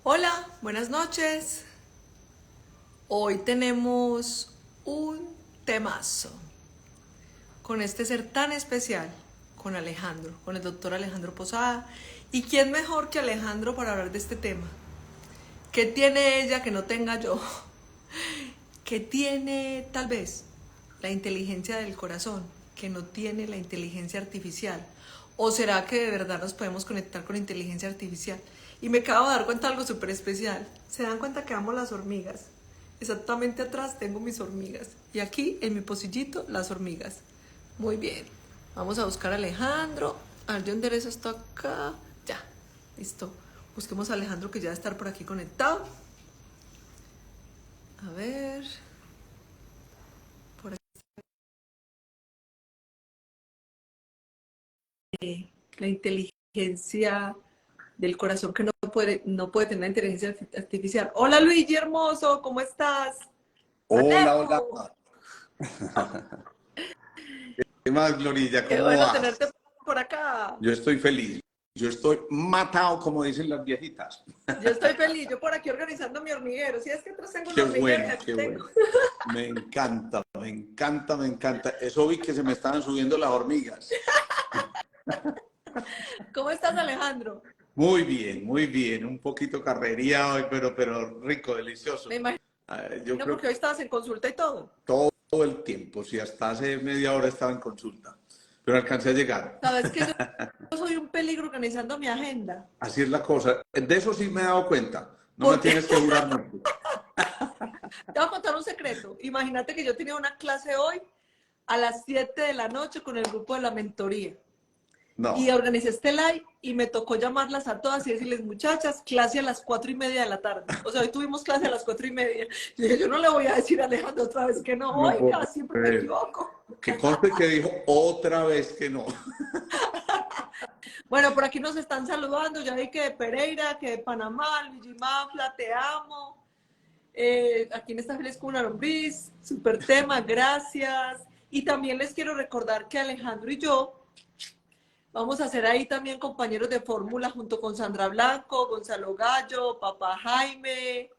Hola, buenas noches. Hoy tenemos un temazo con este ser tan especial, con Alejandro, con el doctor Alejandro Posada. ¿Y quién mejor que Alejandro para hablar de este tema? ¿Qué tiene ella que no tenga yo? ¿Qué tiene tal vez la inteligencia del corazón que no tiene la inteligencia artificial? ¿O será que de verdad nos podemos conectar con inteligencia artificial? Y me acabo de dar cuenta de algo súper especial. ¿Se dan cuenta que amo las hormigas? Exactamente atrás tengo mis hormigas. Y aquí, en mi pocillito, las hormigas. Muy bien. Vamos a buscar a Alejandro. A ver, yo enderezo esto acá. Ya, listo. Busquemos a Alejandro que ya debe estar por aquí conectado. A ver. Por aquí. La inteligencia del corazón que no puede tener inteligencia artificial. Hola Luigi hermoso, ¿cómo estás? Hola, hola. Alejo, ¿Qué más, Glorilla? qué ¿Cómo bueno vas? tenerte por acá. Yo estoy feliz. Yo estoy matado, como dicen las viejitas. Yo estoy feliz, yo por aquí organizando mi hormiguero. Si es que atrás tengo un Qué hormiguero y bueno, aquí qué tengo. bueno. Me encanta, me encanta, me encanta. Eso vi que se me estaban subiendo las hormigas. ¿Cómo estás, Alejandro? Muy bien, muy bien. Un poquito carrería hoy, pero rico, Me delicioso. imagino Yo creo porque que hoy estabas en consulta y todo. todo el tiempo, si hasta hace media hora estaba en consulta, pero alcancé a llegar. Sabes que yo soy un peligro organizando mi agenda. Así es la cosa. De eso sí me he dado cuenta. No me Porque tienes que jurar mucho. te voy a contar un secreto. Imagínate que yo tenía una clase hoy a las 7 de la noche con el grupo de la mentoría. Y No. organicé este live y me tocó llamarlas a todas y decirles, muchachas, clase a las 4:30 de la tarde. O sea, hoy tuvimos clase a las 4:30. Yo dije, yo no le voy a decir a Alejandro otra vez que no, No puedo oiga, siempre me creer. equivoco. Que conste que dijo otra vez que no. Bueno, por aquí nos están saludando, ya vi que de Pereira, que de Panamá, Luigi Mafla, te amo. Aquí en esta feliz con una lombriz, super tema, gracias. Y también les quiero recordar que Alejandro y yo vamos a ser ahí también compañeros de fórmula junto con Sandra Blanco, Gonzalo Gallo, Papá Jaime,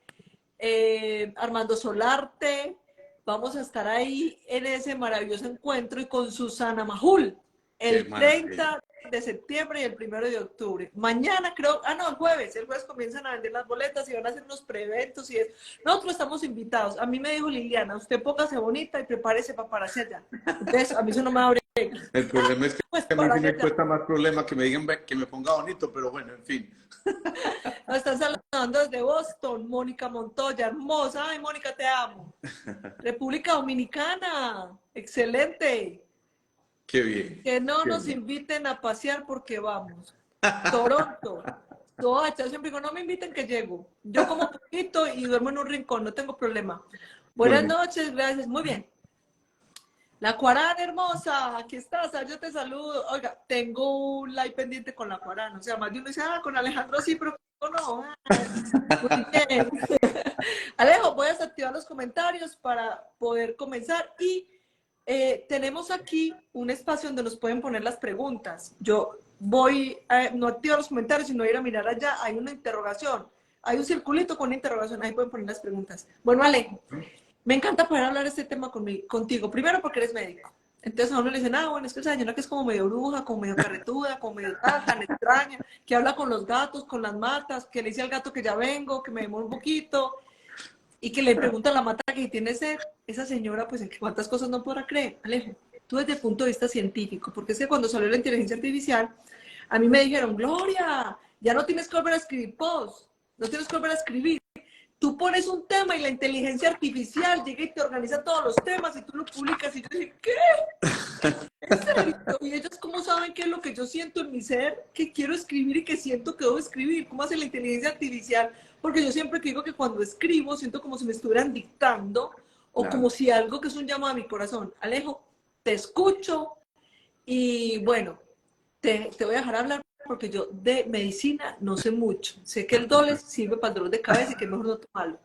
Armando Solarte. Vamos a estar ahí en ese maravilloso encuentro y con Susana Majul Qué el maravilla. 30 de septiembre y el 1 de octubre. Mañana creo, no, el jueves comienzan a vender las boletas y van a hacer unos preeventos y es. Nosotros estamos invitados. A mí me dijo Liliana, usted póngase bonita y prepárese para hacer allá. Entonces, a mí eso no me abre, El problema es pues que a mí para sí me allá. cuesta más problema que me digan que me ponga bonito, pero bueno, en fin. Nos están saludando desde Boston, Mónica Montoya, hermosa. Ay, Mónica, te amo. República Dominicana, excelente. Qué bien, Que no qué nos bien. inviten a pasear porque vamos. Toronto. Soacha, siempre digo, no me inviten que llego. Yo como poquito y duermo en un rincón, no tengo problema. Buenas Bueno, noches, gracias. Muy bien. La Cuarana hermosa, aquí estás, yo te saludo. Oiga, tengo un live pendiente con la Cuarana. O sea, más de uno dice, con Alejandro sí, pero no. Muy bien. Alejo, voy a desactivar los comentarios para poder comenzar y tenemos aquí un espacio donde nos pueden poner las preguntas. Yo voy, no activo los comentarios, sino ir a mirar allá, hay una interrogación, hay un circulito con una interrogación, ahí pueden poner las preguntas. Bueno, Alejo, me encanta poder hablar este tema contigo, primero porque eres médico. Entonces a uno le dicen, bueno, es que esa señora que es como medio bruja, como medio carretuda, como medio tan extraña, que habla con los gatos, con las matas, que le dice al gato que ya vengo, que me demoro un poquito, y que le pregunta a la mata que tiene sed, esa señora, pues en cuántas cosas no podrá creer. Alejo, tú desde el punto de vista científico, porque es que cuando salió la inteligencia artificial, a mí me dijeron, Gloria, ya no tienes que volver a escribir posts, no tienes que volver a escribir. Tú pones un tema y la inteligencia artificial llega y te organiza todos los temas y tú lo publicas y yo dije, ¿qué? ¿En serio? ¿Y ellos cómo saben qué es lo que yo siento en mi ser, que quiero escribir y que siento que debo escribir? ¿Cómo hace la inteligencia artificial? Porque yo siempre digo que cuando escribo siento como si me estuvieran dictando o como claro. si algo que es un llamado a mi corazón. Alejo, te escucho y bueno, te voy a dejar hablar porque yo de medicina no sé mucho. Sé que el dólar sirve para el dolor de cabeza y que es mejor no tomarlo.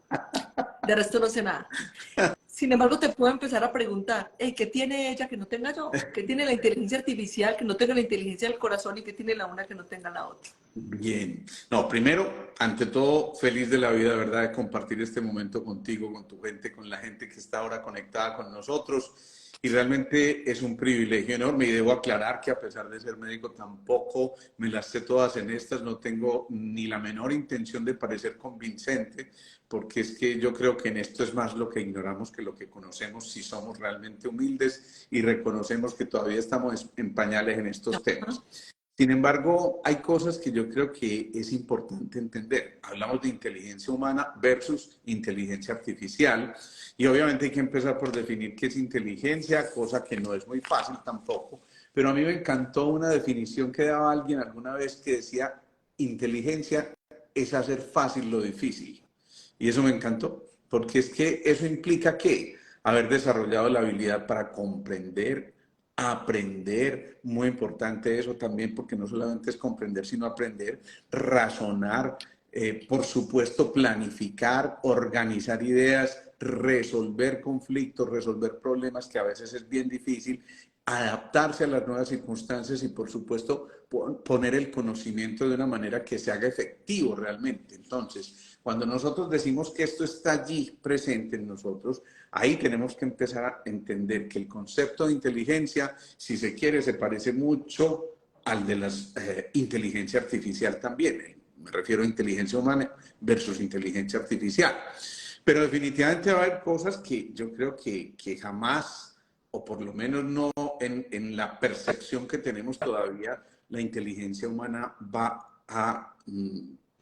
De resto no sé nada. Sin embargo, te puedo empezar a preguntar, hey, ¿qué tiene ella que no tenga yo? ¿Qué tiene la inteligencia artificial que no tenga la inteligencia del corazón y qué tiene la una que no tenga la otra? Bien. No, primero, ante todo, feliz de la vida, ¿verdad? De compartir este momento contigo, con tu gente, con la gente que está ahora conectada con nosotros. Y realmente es un privilegio enorme y debo aclarar que a pesar de ser médico tampoco me las sé todas en estas, no tengo ni la menor intención de parecer convincente, porque es que yo creo que en esto es más lo que ignoramos que lo que conocemos si somos realmente humildes y reconocemos que todavía estamos en pañales en estos temas. Sin embargo, hay cosas que yo creo que es importante entender. Hablamos de inteligencia humana versus inteligencia artificial y obviamente hay que empezar por definir qué es inteligencia, cosa que no es muy fácil tampoco, pero a mí me encantó una definición que daba alguien alguna vez que decía, inteligencia es hacer fácil lo difícil. Y eso me encantó, porque es que eso implica que haber desarrollado la habilidad para comprender, aprender, muy importante eso también, porque no solamente es comprender, sino aprender, razonar, por supuesto, planificar, organizar ideas, resolver conflictos, resolver problemas que a veces es bien difícil, adaptarse a las nuevas circunstancias y, por supuesto, poner el conocimiento de una manera que se haga efectivo realmente. Entonces, cuando nosotros decimos que esto está allí presente en nosotros, ahí tenemos que empezar a entender que el concepto de inteligencia, si se quiere, se parece mucho al de la inteligencia artificial también. Me refiero a inteligencia humana versus inteligencia artificial. Pero definitivamente va a haber cosas que yo creo que jamás, o por lo menos no en la percepción que tenemos todavía, la inteligencia humana va a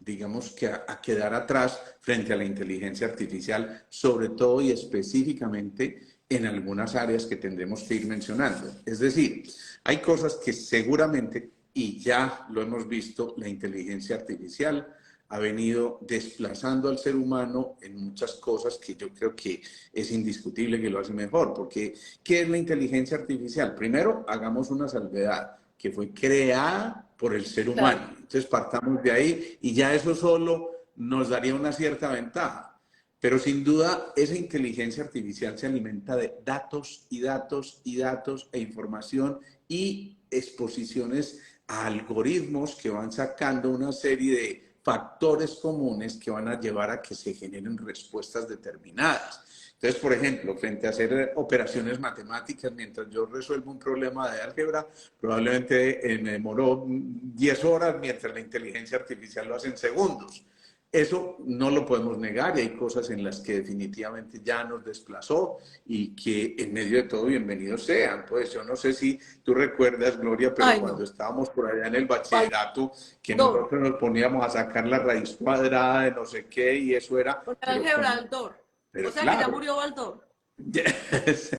digamos que a quedar atrás frente a la inteligencia artificial, sobre todo y específicamente en algunas áreas que tendremos que ir mencionando. Es decir, hay cosas que seguramente, y ya lo hemos visto, la inteligencia artificial ha venido desplazando al ser humano en muchas cosas que yo creo que es indiscutible que lo hace mejor, porque ¿qué es la inteligencia artificial? Primero, hagamos una salvedad, que fue creada por el ser humano. Claro. Entonces partamos de ahí y ya eso solo nos daría una cierta ventaja. Pero sin duda esa inteligencia artificial se alimenta de datos y datos y datos e información y exposiciones a algoritmos que van sacando una serie de factores comunes que van a llevar a que se generen respuestas determinadas. Entonces, por ejemplo, frente a hacer operaciones matemáticas, mientras yo resuelvo un problema de álgebra, probablemente me demoró 10 horas, mientras la inteligencia artificial lo hace en segundos. Eso no lo podemos negar y hay cosas en las que definitivamente ya nos desplazó y que en medio de todo bienvenidos sean. Pues yo no sé si tú recuerdas, Gloria, pero Ay, cuando no. estábamos por allá en el bachillerato, que Baldor. nosotros nos poníamos a sacar la raíz cuadrada de no sé qué y eso era, Con el álgebra Baldor. O pero sea que ya claro. murió Baldor. Yes.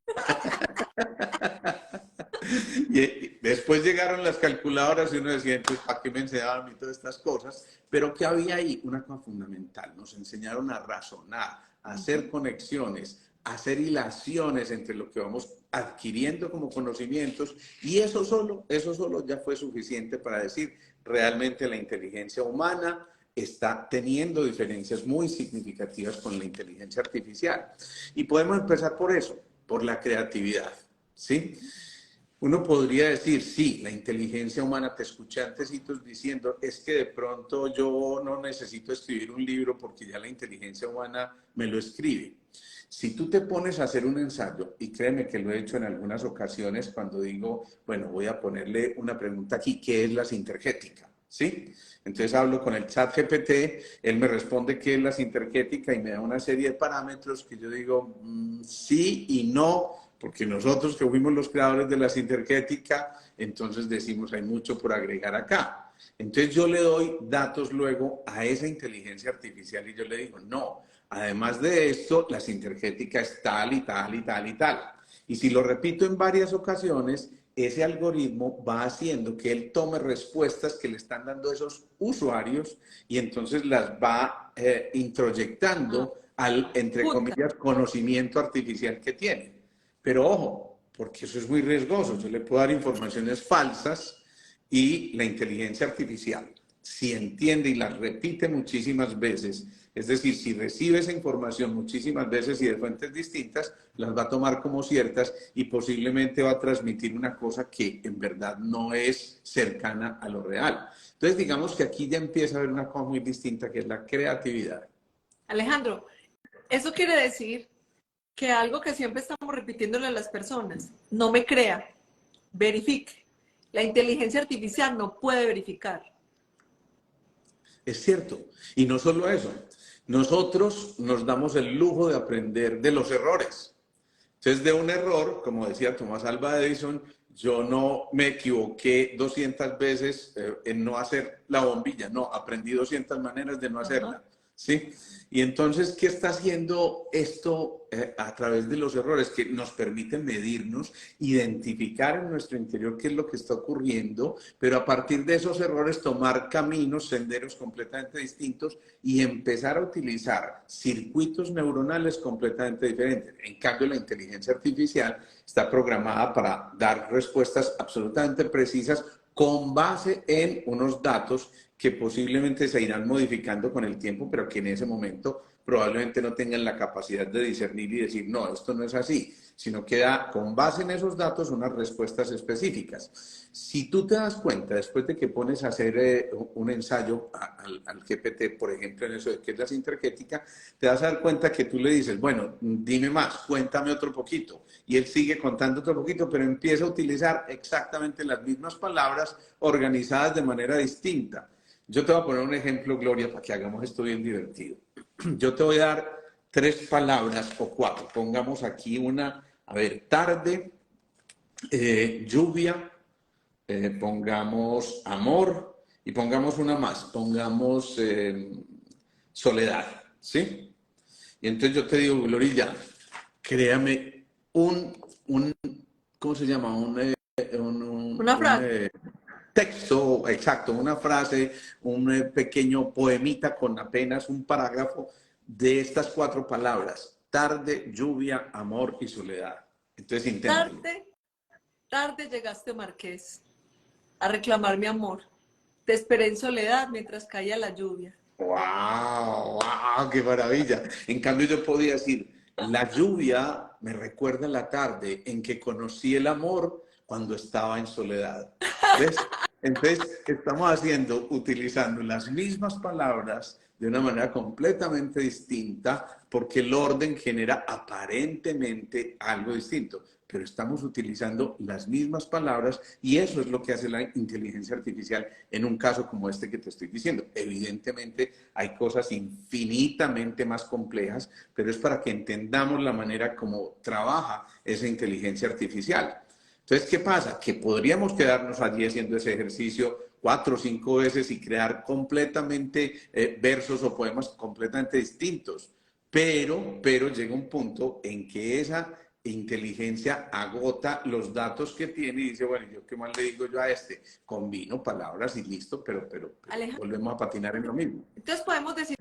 Y después llegaron las calculadoras y uno decía, entonces, ¿para qué me enseñaban a mí todas estas cosas? Pero ¿qué había ahí? Una cosa fundamental. Nos enseñaron a razonar, a hacer conexiones, a hacer hilaciones entre lo que vamos adquiriendo como conocimientos y eso solo ya fue suficiente para decir, realmente la inteligencia humana está teniendo diferencias muy significativas con la inteligencia artificial. Y podemos empezar por eso, por la creatividad, ¿sí? Uno podría decir, sí, la inteligencia humana, te escuché antecitos diciendo, es que de pronto yo no necesito escribir un libro porque ya la inteligencia humana me lo escribe. Si tú te pones a hacer un ensayo, y créeme que lo he hecho en algunas ocasiones cuando digo, bueno, voy a ponerle una pregunta aquí, ¿qué es la sintergética? ¿Sí? Entonces hablo con el chat GPT, él me responde qué es la sintergética y me da una serie de parámetros que yo digo sí y no, porque nosotros que fuimos los creadores de la sintergética, entonces decimos hay mucho por agregar acá. Entonces yo le doy datos luego a esa inteligencia artificial y yo le digo, no, además de esto, la sintergética es tal y tal y tal y tal. Y si lo repito en varias ocasiones, ese algoritmo va haciendo que él tome respuestas que le están dando esos usuarios y entonces las va introyectando al, entre Punta. comillas, conocimiento artificial que tiene. Pero ojo, porque eso es muy riesgoso. Yo le puedo dar informaciones falsas y la inteligencia artificial, si entiende y las repite muchísimas veces, Es decir, si recibe esa información muchísimas veces y de fuentes distintas, las va a tomar como ciertas y posiblemente va a transmitir una cosa que en verdad no es cercana a lo real. Entonces, digamos que aquí ya empieza a haber una cosa muy distinta, que es la creatividad. Alejandro, eso quiere decir que algo que siempre estamos repitiéndole a las personas, no me crea, verifique. La inteligencia artificial no puede verificar. Es cierto. Y no solo eso, nosotros nos damos el lujo de aprender de los errores. Entonces, de un error, como decía Tomás Alva Edison, yo no me equivoqué 200 veces en no hacer la bombilla, no, aprendí 200 maneras de no hacerla, ¿sí? Y entonces, ¿qué está haciendo esto a través de los errores? Que nos permiten medirnos, identificar en nuestro interior qué es lo que está ocurriendo, pero a partir de esos errores tomar caminos, senderos completamente distintos y empezar a utilizar circuitos neuronales completamente diferentes. En cambio, la inteligencia artificial está programada para dar respuestas absolutamente precisas con base en unos datos que posiblemente se irán modificando con el tiempo, pero que en ese momento probablemente no tengan la capacidad de discernir y decir, no, esto no es así, sino que da con base en esos datos unas respuestas específicas. Si tú te das cuenta, después de que pones a hacer un ensayo al GPT, por ejemplo, en eso de qué es la sintergética, te vas a dar cuenta que tú le dices, bueno, dime más, cuéntame otro poquito. Y él sigue contando otro poquito, pero empieza a utilizar exactamente las mismas palabras organizadas de manera distinta. Yo te voy a poner un ejemplo, Gloria, para que hagamos esto bien divertido. Yo te voy a dar 3 palabras o 4. Pongamos aquí una, a ver, tarde, lluvia, pongamos amor y pongamos una más, pongamos soledad, ¿sí? Y entonces yo te digo, Gloria, créame un ¿cómo se llama? Una frase. Texto, exacto, una frase, un pequeño poemita con apenas un parágrafo de estas 4 palabras: tarde, lluvia, amor y soledad. Entonces inténtalo. Tarde llegaste, Marqués, a reclamar mi amor. Te esperé en soledad mientras caía la lluvia. ¡Wow! ¡Wow! ¡Qué maravilla! En cambio, yo podía decir, la lluvia me recuerda la tarde en que conocí el amor cuando estaba en soledad. ¿Ves? Entonces, estamos utilizando las mismas palabras de una manera completamente distinta porque el orden genera aparentemente algo distinto, pero estamos utilizando las mismas palabras y eso es lo que hace la inteligencia artificial en un caso como este que te estoy diciendo. Evidentemente hay cosas infinitamente más complejas, pero es para que entendamos la manera como trabaja esa inteligencia artificial. Entonces, ¿qué pasa? Que podríamos quedarnos allí haciendo ese ejercicio 4 o 5 veces y crear completamente versos o poemas completamente distintos. Pero llega un punto en que esa inteligencia agota los datos que tiene y dice, bueno, ¿yo qué más le digo yo a este? Combino palabras y listo, pero volvemos a patinar en lo mismo. Entonces podemos decir,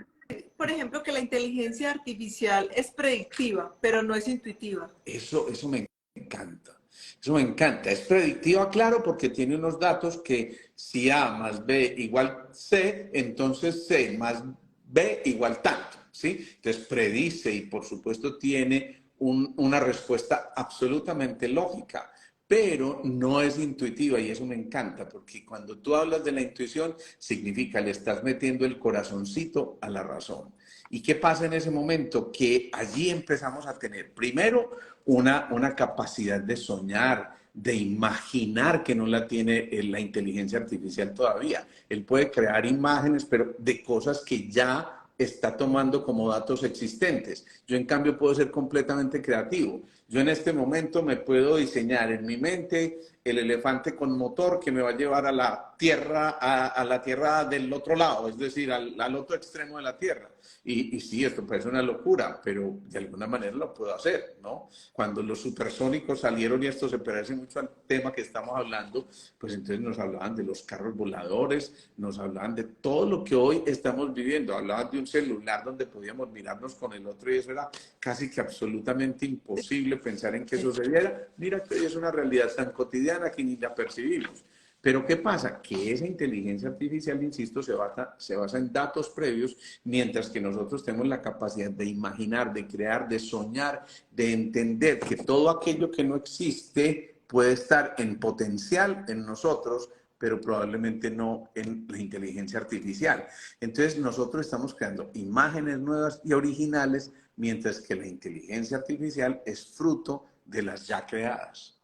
por ejemplo, que la inteligencia artificial es predictiva, pero no es intuitiva. Eso me encanta. Eso me encanta. Es predictiva, claro, porque tiene unos datos que si A más B igual C, entonces C más B igual tanto, ¿sí? Entonces predice y por supuesto tiene una respuesta absolutamente lógica, pero no es intuitiva y eso me encanta, porque cuando tú hablas de la intuición, significa le estás metiendo el corazoncito a la razón. ¿Y qué pasa en ese momento? Que allí empezamos a tener, primero, una capacidad de soñar, de imaginar que no la tiene la inteligencia artificial todavía. Él puede crear imágenes, pero de cosas que ya está tomando como datos existentes. Yo, en cambio, puedo ser completamente creativo. Yo en este momento me puedo diseñar en mi mente el elefante con motor que me va a llevar a la tierra, a la tierra del otro lado, es decir, al otro extremo de la tierra. Y sí, esto parece una locura, pero de alguna manera lo puedo hacer, ¿no? Cuando los supersónicos salieron, y esto se parece mucho al tema que estamos hablando, pues entonces nos hablaban de los carros voladores, nos hablaban de todo lo que hoy estamos viviendo, hablaban de un celular donde podíamos mirarnos con el otro y eso era casi que absolutamente imposible pensar en que eso se diera. Mira que hoy es una realidad tan cotidiana que ni la percibimos. Pero ¿qué pasa? Que esa inteligencia artificial, insisto, se basa en datos previos, mientras que nosotros tenemos la capacidad de imaginar, de crear, de soñar, de entender que todo aquello que no existe puede estar en potencial en nosotros, pero probablemente no en la inteligencia artificial. Entonces nosotros estamos creando imágenes nuevas y originales, mientras que la inteligencia artificial es fruto de las ya creadas.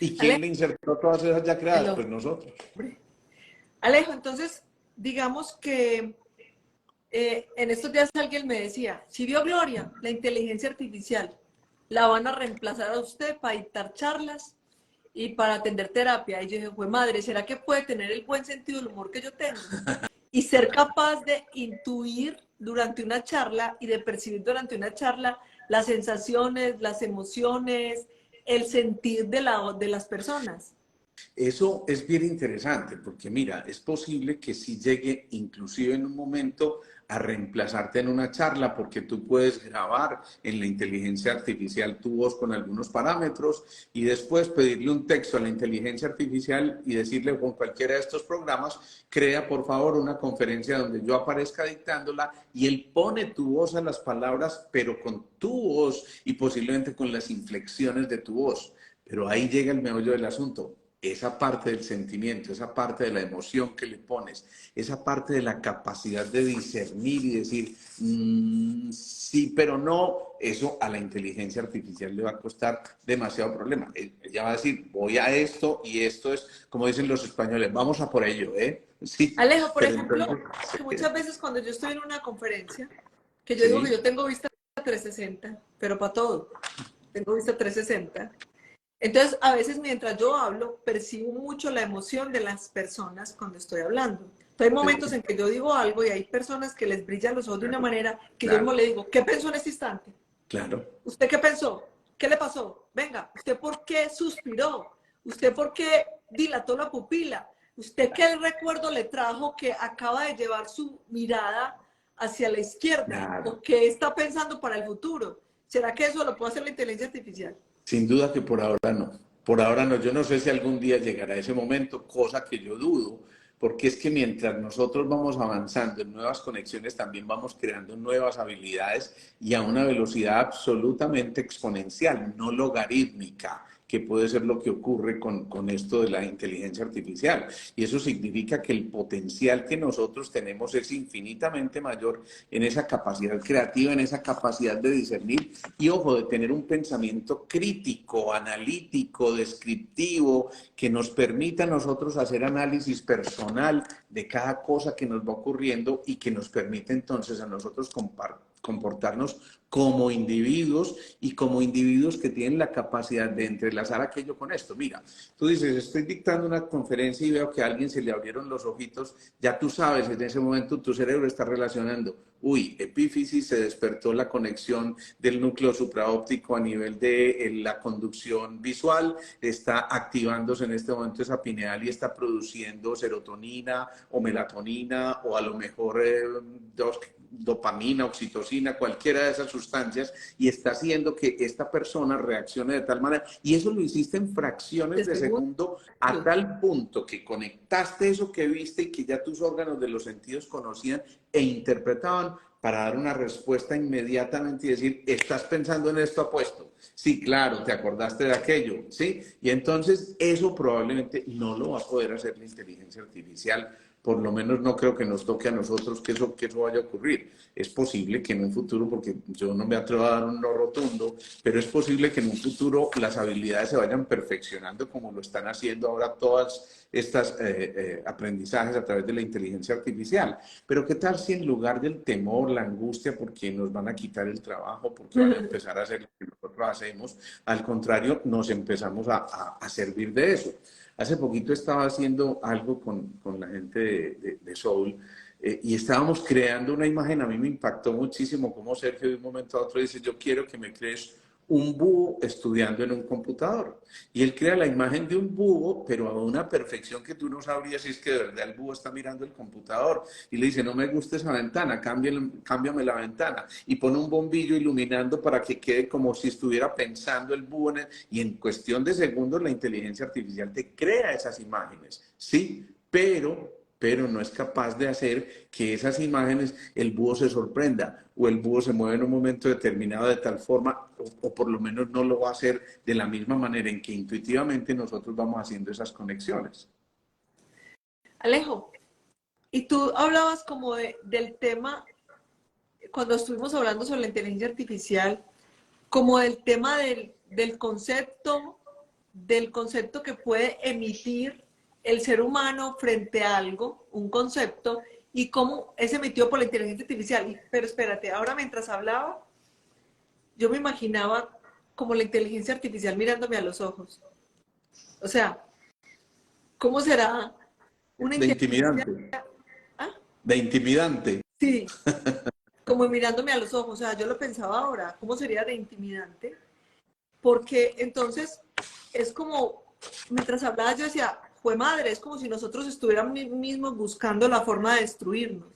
¿Y quién le insertó todas esas ya creadas? Pues nosotros. Alejo, entonces, digamos que en estos días alguien me decía, si vio Gloria, la inteligencia artificial, la van a reemplazar a usted para dictar charlas y para atender terapia. Y yo dije, pues madre, ¿será que puede tener el buen sentido del humor que yo tengo? Y ser capaz de intuir durante una charla y de percibir durante una charla las sensaciones, las emociones, el sentir de las personas. Eso es bien interesante porque mira, es posible que sí llegue inclusive en un momento a reemplazarte en una charla porque tú puedes grabar en la inteligencia artificial tu voz con algunos parámetros y después pedirle un texto a la inteligencia artificial y decirle con cualquiera de estos programas, crea por favor una conferencia donde yo aparezca dictándola y él pone tu voz a las palabras, pero con tu voz y posiblemente con las inflexiones de tu voz. Pero ahí llega el meollo del asunto. Esa parte del sentimiento, esa parte de la emoción que le pones, esa parte de la capacidad de discernir y decir, sí, pero no, eso a la inteligencia artificial le va a costar demasiado problema. Ella va a decir, voy a esto y esto es, como dicen los españoles, vamos a por ello, ¿eh? Sí, Alejo, por pero ejemplo, entonces, que muchas veces cuando yo estoy en una conferencia, que yo digo que sí, yo tengo vista 360, pero para todo, tengo vista 360. Entonces, a veces mientras yo hablo, percibo mucho la emoción de las personas cuando estoy hablando. Entonces, hay momentos en que yo digo algo y hay personas que les brillan los ojos de una manera que yo mismo le digo, ¿qué pensó en este instante? claro. ¿Usted qué pensó? ¿Qué le pasó? Venga, ¿usted por qué suspiró? ¿Usted por qué dilató la pupila? ¿Usted qué recuerdo le trajo que acaba de llevar su mirada hacia la izquierda? Claro. ¿O qué está pensando para el futuro? ¿Será que eso lo puede hacer la inteligencia artificial? Sin duda que por ahora no. Por ahora no. Yo no sé si algún día llegará ese momento, cosa que yo dudo, porque es que mientras nosotros vamos avanzando en nuevas conexiones, también vamos creando nuevas habilidades y a una velocidad absolutamente exponencial, no logarítmica, que puede ser lo que ocurre con esto de la inteligencia artificial. Y eso significa que el potencial que nosotros tenemos es infinitamente mayor en esa capacidad creativa, en esa capacidad de discernir y, ojo, de tener un pensamiento crítico, analítico, descriptivo, que nos permita a nosotros hacer análisis personal de cada cosa que nos va ocurriendo y que nos permite entonces a nosotros comportarnos como individuos y como individuos que tienen la capacidad de entrelazar aquello con esto. Mira, tú dices, estoy dictando una conferencia y veo que a alguien se le abrieron los ojitos, ya tú sabes, en ese momento tu cerebro está relacionando, uy, epífisis, se despertó la conexión del núcleo supraóptico a nivel de la conducción visual, está activándose en este momento esa pineal y está produciendo serotonina o melatonina o a lo mejor dopamina, oxitocina, cualquiera de esas sustancias, y está haciendo que esta persona reaccione de tal manera, y eso lo hiciste en fracciones de segundo, a tal punto que conectaste eso que viste y que ya tus órganos de los sentidos conocían e interpretaban para dar una respuesta inmediatamente y decir, ¿estás pensando en esto apuesto? Sí, claro, te acordaste de aquello, ¿sí? Y entonces eso probablemente no lo va a poder hacer la inteligencia artificial. Por lo menos no creo que nos toque a nosotros que eso vaya a ocurrir. Es posible que en un futuro, porque yo no me atrevo a dar un no rotundo, pero es posible que en un futuro las habilidades se vayan perfeccionando como lo están haciendo ahora todas estas aprendizajes a través de la inteligencia artificial. Pero ¿qué tal si en lugar del temor, la angustia porque nos van a quitar el trabajo, porque van a empezar a hacer lo que nosotros hacemos, al contrario, nos empezamos a servir de eso? Hace poquito estaba haciendo algo con la gente de Soul y estábamos creando una imagen. A mí me impactó muchísimo cómo Sergio de un momento a otro dice, yo quiero que me crees un búho estudiando en un computador. Y él crea la imagen de un búho, pero a una perfección que tú no sabrías si es que de verdad el búho está mirando el computador. Y le dice, no me gusta esa ventana, cámbiame la ventana. Y pone un bombillo iluminando para que quede como si estuviera pensando el búho. Y en cuestión de segundos la inteligencia artificial te crea esas imágenes. Sí, pero no es capaz de hacer que esas imágenes el búho se sorprenda o el búho se mueva en un momento determinado de tal forma o por lo menos no lo va a hacer de la misma manera en que intuitivamente nosotros vamos haciendo esas conexiones. Alejo, y tú hablabas como del tema, cuando estuvimos hablando sobre la inteligencia artificial, como del tema del concepto que puede emitir el ser humano frente a algo, un concepto, y cómo es emitido por la inteligencia artificial. Pero espérate, ahora mientras hablaba, yo me imaginaba como la inteligencia artificial mirándome a los ojos. O sea, ¿cómo será una De inteligencia? intimidante, ¿Ah? de intimidante. Sí, como mirándome a los ojos. O sea, yo lo pensaba ahora, ¿cómo sería de intimidante? Porque entonces es como, mientras hablaba yo decía, fue madre, es como si nosotros estuviéramos mismos buscando la forma de destruirnos.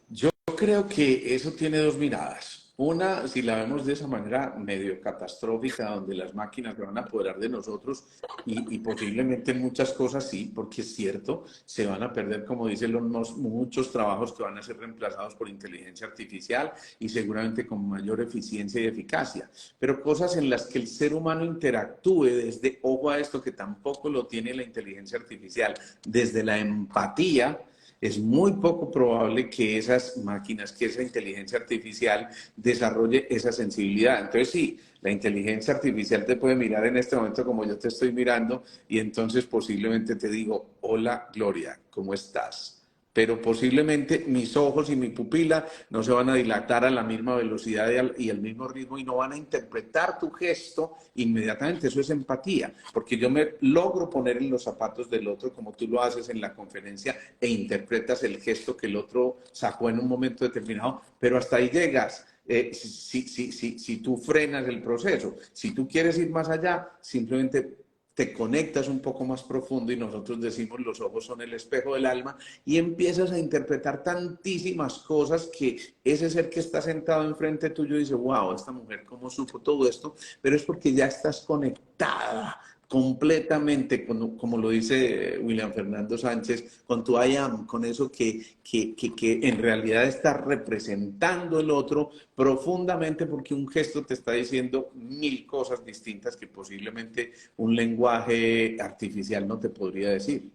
Yo creo que eso tiene dos miradas. Una, si la vemos de esa manera medio catastrófica, donde las máquinas se van a apoderar de nosotros y posiblemente muchas cosas sí, porque es cierto, se van a perder, como dicen los muchos trabajos que van a ser reemplazados por inteligencia artificial y seguramente con mayor eficiencia y eficacia. Pero cosas en las que el ser humano interactúe desde, ojo a esto que tampoco lo tiene la inteligencia artificial, desde la empatía, es muy poco probable que esas máquinas, que esa inteligencia artificial desarrolle esa sensibilidad. Entonces sí, la inteligencia artificial te puede mirar en este momento como yo te estoy mirando y entonces posiblemente te digo, hola Gloria, ¿cómo estás? Pero posiblemente mis ojos y mi pupila no se van a dilatar a la misma velocidad y al mismo ritmo y no van a interpretar tu gesto inmediatamente. Eso es empatía, porque yo me logro poner en los zapatos del otro como tú lo haces en la conferencia e interpretas el gesto que el otro sacó en un momento determinado, pero hasta ahí llegas. Si tú frenas el proceso, si tú quieres ir más allá, simplemente te conectas un poco más profundo y nosotros decimos los ojos son el espejo del alma y empiezas a interpretar tantísimas cosas que ese ser que está sentado enfrente tuyo dice, wow, esta mujer cómo supo todo esto, pero es porque ya estás conectada completamente, como lo dice William Fernando Sánchez, con tu I am, con eso que en realidad está representando el otro profundamente porque un gesto te está diciendo mil cosas distintas que posiblemente un lenguaje artificial no te podría decir.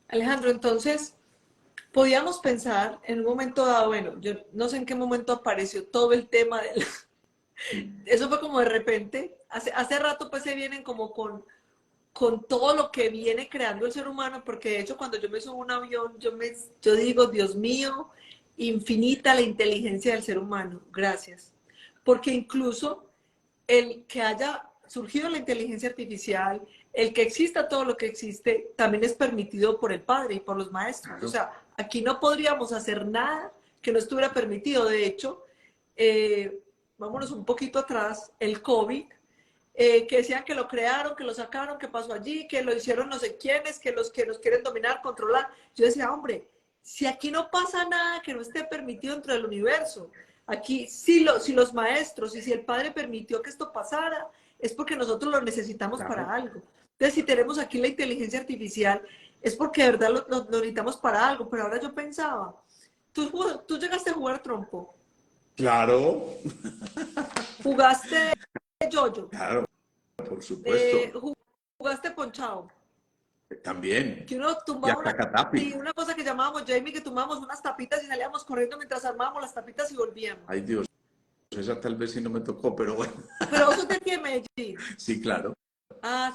Alejandro, entonces, podíamos pensar en un momento dado, bueno, yo no sé en qué momento apareció todo el tema de la... Eso fue como de repente, hace rato pues se vienen como con todo lo que viene creando el ser humano, porque de hecho cuando yo me subo a un avión, yo digo, Dios mío, infinita la inteligencia del ser humano, gracias. Porque incluso el que haya surgido la inteligencia artificial, el que exista todo lo que existe, también es permitido por el Padre y por los maestros. Claro. O sea, aquí no podríamos hacer nada que no estuviera permitido. De hecho, vámonos un poquito atrás, el COVID, que decían que lo crearon, que lo sacaron, que pasó allí, que lo hicieron no sé quiénes, que los que nos quieren dominar, controlar. Yo decía, hombre, si aquí no pasa nada que no esté permitido dentro del universo, aquí si los maestros y si el Padre permitió que esto pasara, es porque nosotros lo necesitamos Claro. para algo. Entonces, si tenemos aquí la inteligencia artificial, es porque de verdad lo necesitamos para algo. Pero ahora yo pensaba, tú llegaste a jugar trompo, Claro, jugaste yoyo, claro, por supuesto. jugaste ponchado. También. Que uno Y tumbaba hasta Catapi. una cosa que llamábamos Jamie, que tumbábamos unas tapitas y salíamos corriendo mientras armábamos las tapitas y volvíamos. Ay Dios, esa tal vez sí no me tocó, pero bueno. Pero vos sos de aquí en Medellín. Sí, claro. Ah,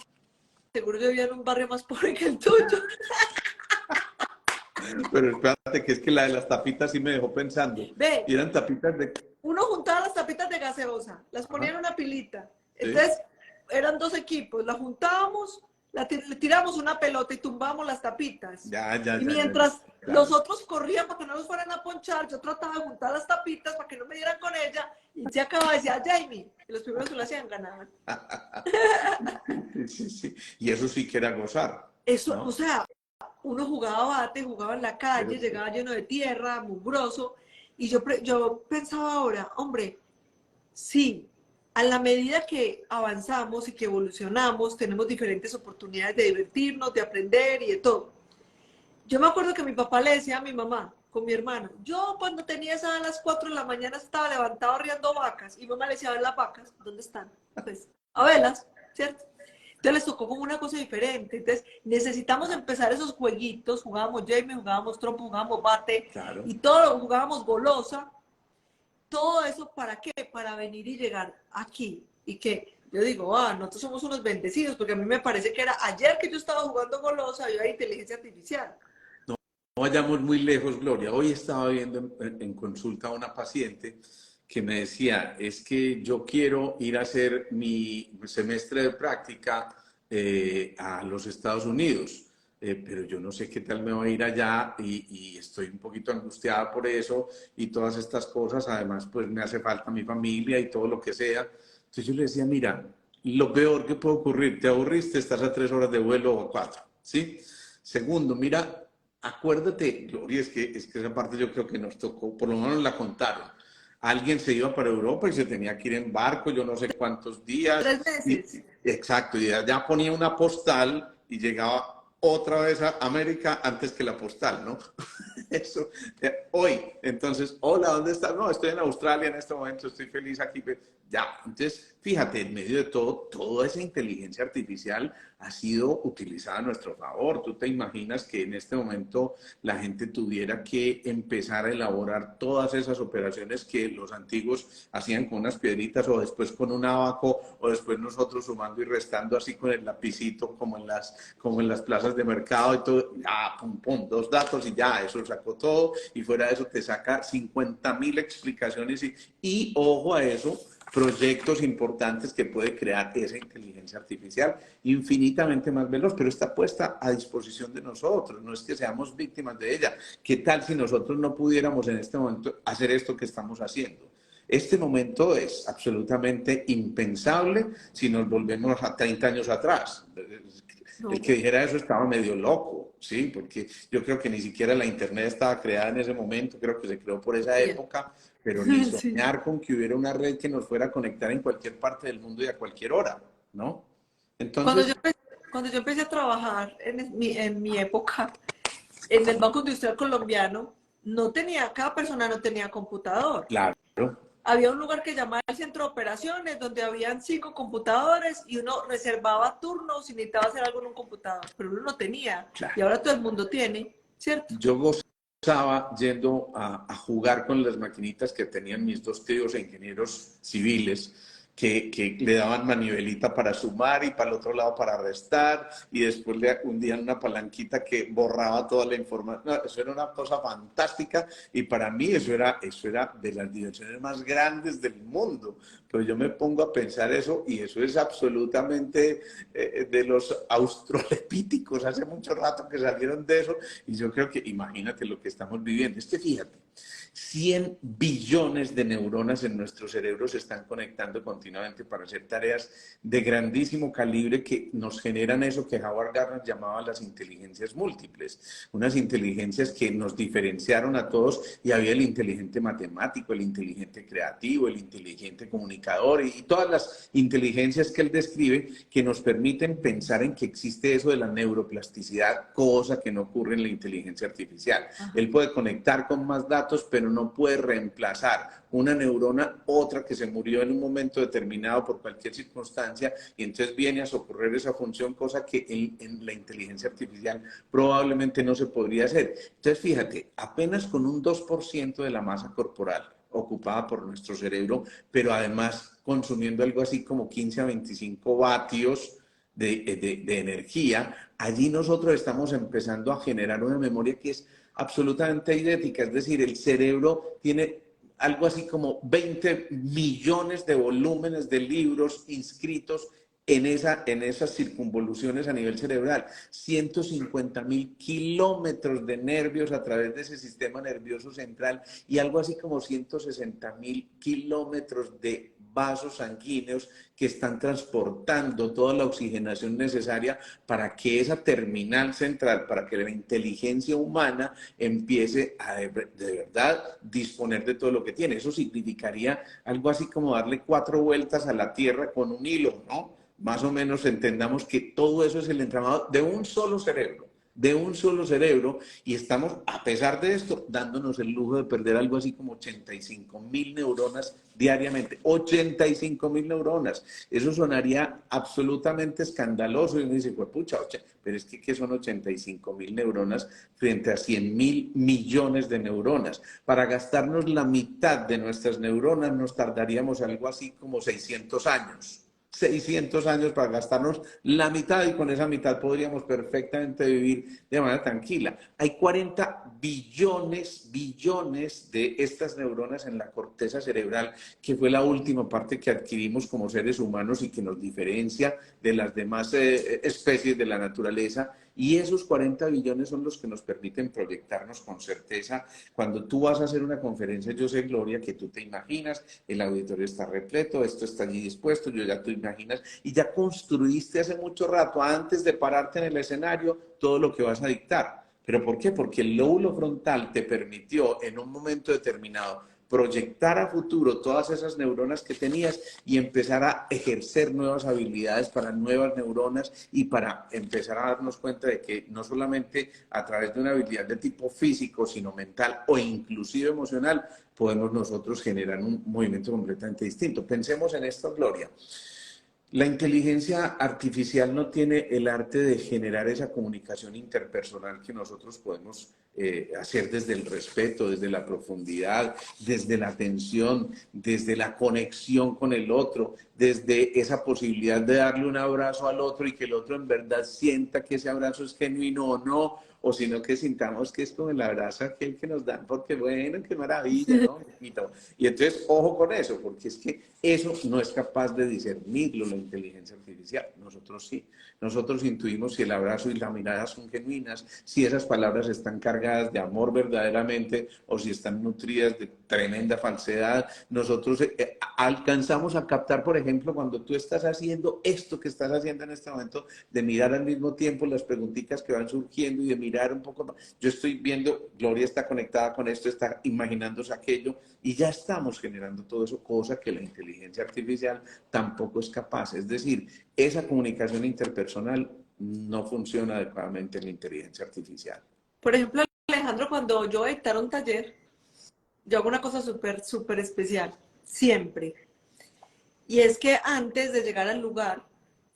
seguro yo vivía en un barrio más pobre que el tuyo. Pero espérate, que es que la de las tapitas sí me dejó pensando. Ve, Y eran tapitas de... uno juntaba las tapitas de gaseosa, las ponía en Ajá, una pilita. sí. Entonces, eran dos equipos, las juntábamos, le tiramos una pelota y tumbamos las tapitas. Y mientras claro. los otros corrían para que no nos fueran a ponchar, yo trataba de juntar las tapitas para que no me dieran con ella, y se acababa, decía Jamie, y los primeros que lo hacían ganaban. Sí, sí. Y eso sí que era gozar, Eso, ¿no? o sea, uno jugaba bate, jugaba en la calle, Pero, llegaba lleno de tierra, mugroso, y yo pensaba ahora, hombre, sí, a la medida que avanzamos y que evolucionamos, tenemos diferentes oportunidades de divertirnos, de aprender y de todo. Yo me acuerdo que mi papá le decía a mi mamá, con mi hermano, yo cuando tenía esa a las 4 de la mañana estaba levantado arriando vacas, y mi mamá le decía, a ver las vacas, ¿dónde están? Pues, a verlas, ¿cierto? Entonces les tocó como una cosa diferente. Entonces necesitamos empezar esos jueguitos, jugábamos Jamie, jugábamos trompo, jugábamos bate, claro. y todo lo jugábamos golosa. Todo eso, ¿para qué? Para venir y llegar aquí. Y que yo digo, nosotros somos unos bendecidos, porque a mí me parece que era ayer que yo estaba jugando golosa, yo era inteligencia artificial. No vayamos muy lejos, Gloria. Hoy estaba viendo en consulta a una paciente que me decía, es que yo quiero ir a hacer mi semestre de práctica a los Estados Unidos, pero yo no sé qué tal me va a ir allá y estoy un poquito angustiada por eso y todas estas cosas. Además, pues me hace falta mi familia y todo lo que sea. Entonces yo le decía, mira, lo peor que puede ocurrir, te aburriste, estás a 3 horas de vuelo o a 4, ¿sí? Segundo, mira, acuérdate, Gloria, es que esa parte yo creo que nos tocó, por lo menos la contaron. Alguien se iba para Europa y se tenía que ir en barco, yo no sé cuántos días. 3 meses. Exacto, y ya ponía una postal y llegaba otra vez a América antes que la postal, ¿no? Eso, hoy, entonces, hola, ¿dónde estás? No, estoy en Australia en este momento, estoy feliz aquí. Ya, entonces, fíjate, en medio de todo, toda esa inteligencia artificial ha sido utilizada a nuestro favor. Tú te imaginas que en este momento la gente tuviera que empezar a elaborar todas esas operaciones que los antiguos hacían con unas piedritas o después con un abaco o después nosotros sumando y restando así con el lapicito como en las plazas de mercado y todo, ya, pum, pum, 2 datos y ya, eso sacó todo y fuera de eso te saca 50.000 explicaciones y ojo a eso, proyectos importantes que puede crear esa inteligencia artificial infinitamente más veloz, pero está puesta a disposición de nosotros, no es que seamos víctimas de ella. ¿Qué tal si nosotros no pudiéramos en este momento hacer esto que estamos haciendo? Este momento es absolutamente impensable si nos volvemos a 30 años atrás. El No. que dijera eso estaba medio loco, ¿sí? Porque yo creo que ni siquiera la Internet estaba creada en ese momento, creo que se creó por esa Bien. época, pero ni Sí. soñar con que hubiera una red que nos fuera a conectar en cualquier parte del mundo y a cualquier hora, ¿no? Cuando Entonces, yo, empe- cuando yo empecé a trabajar en mi época, en el Banco Industrial Colombiano, cada persona no tenía computador. claro, Había un lugar que llamaba el centro de operaciones, donde habían 5 computadores y uno reservaba turnos y necesitaba hacer algo en un computador, pero uno no tenía. Y claro. ahora todo el mundo tiene, ¿cierto? Yo gozaba yendo a jugar con las maquinitas que tenían mis dos tíos e ingenieros civiles, que le daban manivelita para sumar y para el otro lado para restar, y después le hundían una palanquita que borraba toda la información. No, eso era una cosa fantástica, y para mí eso era de las diversiones más grandes del mundo. Pero yo me pongo a pensar eso, y eso es absolutamente de los australopíticos, hace mucho rato que salieron de eso, y yo creo que, imagínate lo que estamos viviendo. Es que fíjate, 100 billones de neuronas en nuestro cerebro se están conectando continuamente para hacer tareas de grandísimo calibre que nos generan eso que Howard Gardner llamaba las inteligencias múltiples, unas inteligencias que nos diferenciaron a todos, y había el inteligente matemático, el inteligente creativo, el inteligente comunicador y todas las inteligencias que él describe que nos permiten pensar en que existe eso de la neuroplasticidad, cosa que no ocurre en la inteligencia artificial. Él puede conectar con más datos, pero no puede reemplazar una neurona, otra que se murió en un momento determinado por cualquier circunstancia, y entonces viene a socorrer esa función, cosa que en la inteligencia artificial probablemente no se podría hacer. Entonces, fíjate, apenas con un 2% de la masa corporal ocupada por nuestro cerebro, pero además consumiendo algo así como 15 a 25 vatios de energía, allí nosotros estamos empezando a generar una memoria que es absolutamente idéntica, es decir, el cerebro tiene algo así como 20 millones de volúmenes de libros inscritos en esas circunvoluciones a nivel cerebral. 150.000 kilómetros de nervios a través de ese sistema nervioso central y algo así como 160.000 kilómetros de vasos sanguíneos que están transportando toda la oxigenación necesaria para que esa terminal central, para que la inteligencia humana empiece a de verdad disponer de todo lo que tiene. Eso significaría algo así como darle 4 vueltas a la Tierra con un hilo, ¿no? Más o menos entendamos que todo eso es el entramado de un solo cerebro. De un solo cerebro, y estamos, a pesar de esto, dándonos el lujo de perder algo así como 85.000 neuronas diariamente. 85.000 neuronas. Eso sonaría absolutamente escandaloso y uno dice, pues pucha, pero es que ¿qué son 85.000 neuronas frente a 100.000 millones de neuronas? Para gastarnos la mitad de nuestras neuronas nos tardaríamos algo así como 600 años. 600 años para gastarnos la mitad y con esa mitad podríamos perfectamente vivir de manera tranquila. Hay 40 billones de estas neuronas en la corteza cerebral, que fue la última parte que adquirimos como seres humanos y que nos diferencia de las demás especies de la naturaleza. Y esos 40 billones son los que nos permiten proyectarnos con certeza. Cuando tú vas a hacer una conferencia, yo sé, Gloria, que tú te imaginas, el auditorio está repleto, esto está allí dispuesto, yo ya tú imaginas, y ya construiste hace mucho rato, antes de pararte en el escenario, todo lo que vas a dictar. ¿Pero por qué? Porque el lóbulo frontal te permitió en un momento determinado proyectar a futuro todas esas neuronas que tenías y empezar a ejercer nuevas habilidades para nuevas neuronas y para empezar a darnos cuenta de que no solamente a través de una habilidad de tipo físico, sino mental o inclusive emocional, podemos nosotros generar un movimiento completamente distinto. Pensemos en esto, Gloria. La inteligencia artificial no tiene el arte de generar esa comunicación interpersonal que nosotros podemos hacer desde el respeto, desde la profundidad, desde la atención, desde la conexión con el otro, desde esa posibilidad de darle un abrazo al otro y que el otro en verdad sienta que ese abrazo es genuino o no, o sino que sintamos que es como el abrazo aquel que nos dan, porque bueno, qué maravilla, ¿no? Y entonces, ojo con eso, porque es que eso no es capaz de discernirlo la inteligencia artificial. Nosotros sí. Nosotros intuimos si el abrazo y la mirada son genuinas, si esas palabras están cargadas de amor verdaderamente o si están nutridas de tremenda falsedad. Nosotros alcanzamos a captar, por ejemplo, cuando tú estás haciendo esto que estás haciendo en este momento, de mirar al mismo tiempo las preguntitas que van surgiendo y de mirar un poco más. Yo estoy viendo, Gloria está conectada con esto, está imaginándose aquello y ya estamos generando todo eso, cosa que la inteligencia artificial tampoco es capaz. Es decir, esa comunicación interpersonal no funciona adecuadamente en la inteligencia artificial. Por ejemplo, Alejandro, cuando yo voy a dictar un taller, yo hago una cosa súper especial, siempre. Y es que antes de llegar al lugar,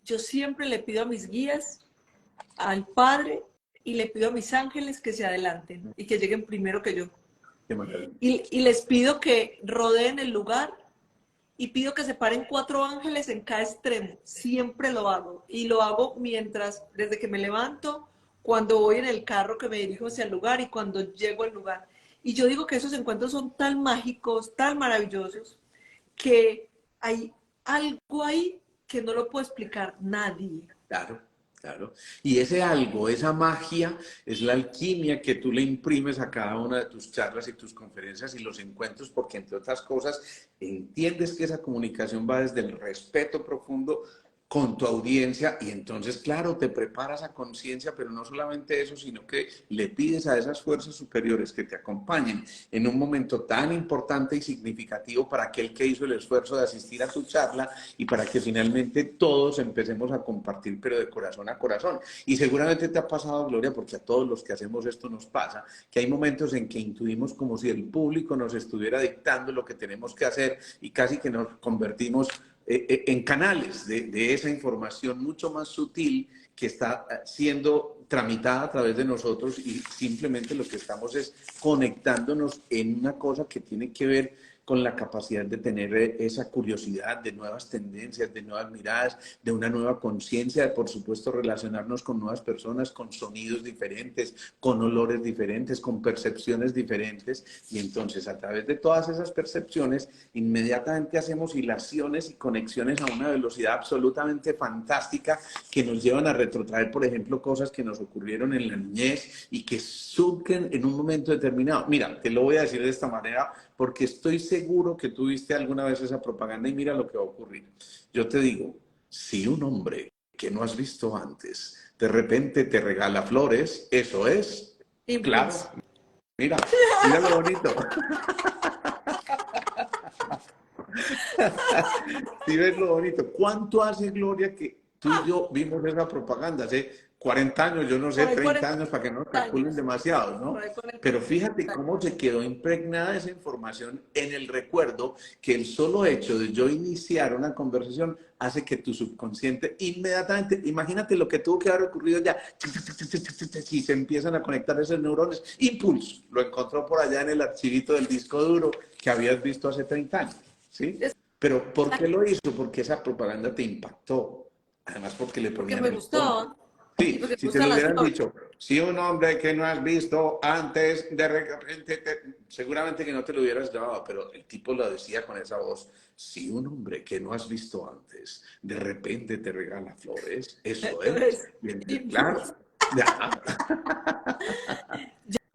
yo siempre le pido a mis guías, al Padre, y le pido a mis ángeles que se adelanten y que lleguen primero que yo. Y les pido que rodeen el lugar y pido que se paren 4 ángeles en cada extremo. Siempre lo hago. Y lo hago desde que me levanto, cuando voy en el carro que me dirijo hacia el lugar y cuando llego al lugar. Y yo digo que esos encuentros son tan mágicos, tan maravillosos, que hay algo ahí que no lo puede explicar nadie. Claro. Claro. Y ese algo, esa magia, es la alquimia que tú le imprimes a cada una de tus charlas y tus conferencias y los encuentros, porque entre otras cosas entiendes que esa comunicación va desde el respeto profundo con tu audiencia y entonces, claro, te preparas a conciencia, pero no solamente eso, sino que le pides a esas fuerzas superiores que te acompañen en un momento tan importante y significativo para aquel que hizo el esfuerzo de asistir a tu charla y para que finalmente todos empecemos a compartir, pero de corazón a corazón. Y seguramente te ha pasado, Gloria, porque a todos los que hacemos esto nos pasa, que hay momentos en que intuimos como si el público nos estuviera dictando lo que tenemos que hacer y casi que nos convertimos en canales de esa información mucho más sutil que está siendo tramitada a través de nosotros y simplemente lo que estamos es conectándonos en una cosa que tiene que ver con la capacidad de tener esa curiosidad de nuevas tendencias, de nuevas miradas, de una nueva conciencia, de por supuesto relacionarnos con nuevas personas, con sonidos diferentes, con olores diferentes, con percepciones diferentes. Y entonces a través de todas esas percepciones, inmediatamente hacemos hilaciones y conexiones a una velocidad absolutamente fantástica que nos llevan a retrotraer, por ejemplo, cosas que nos ocurrieron en la niñez y que surgen en un momento determinado. Mira, te lo voy a decir de esta manera porque estoy seguro que tú viste alguna vez esa propaganda y mira lo que va a ocurrir. Yo te digo, si un hombre que no has visto antes de repente te regala flores, eso es, claro, Impulso. mira, mira lo bonito. Si ves lo bonito, ¿cuánto hace, Gloria, que tú y yo vimos esa propaganda? Hace 40 años, yo no sé, Por ahí 30 40 años para que no nos calculen años. demasiado, ¿no? Por ahí 40 Pero fíjate años. cómo se quedó impregnada esa información en el recuerdo, que el solo hecho de yo iniciar una conversación hace que tu subconsciente inmediatamente, imagínate lo que tuvo que haber ocurrido ya, y se empiezan a conectar esos neurones, impulso, lo encontró por allá en el archivito del disco duro que habías visto hace 30 años, ¿sí? Pero ¿por qué lo hizo? Porque esa propaganda te impactó. Además, porque le Porque ponían me el tono. gustó y Sí, porque me si te gustan lo las hubieran flores. dicho, si un hombre que no has visto antes de repente, seguramente que no te lo hubieras grabado, pero el tipo lo decía con esa voz. Si un hombre que no has visto antes de repente te regala flores, eso es. Entonces, Bien, claro. impulso. Ya.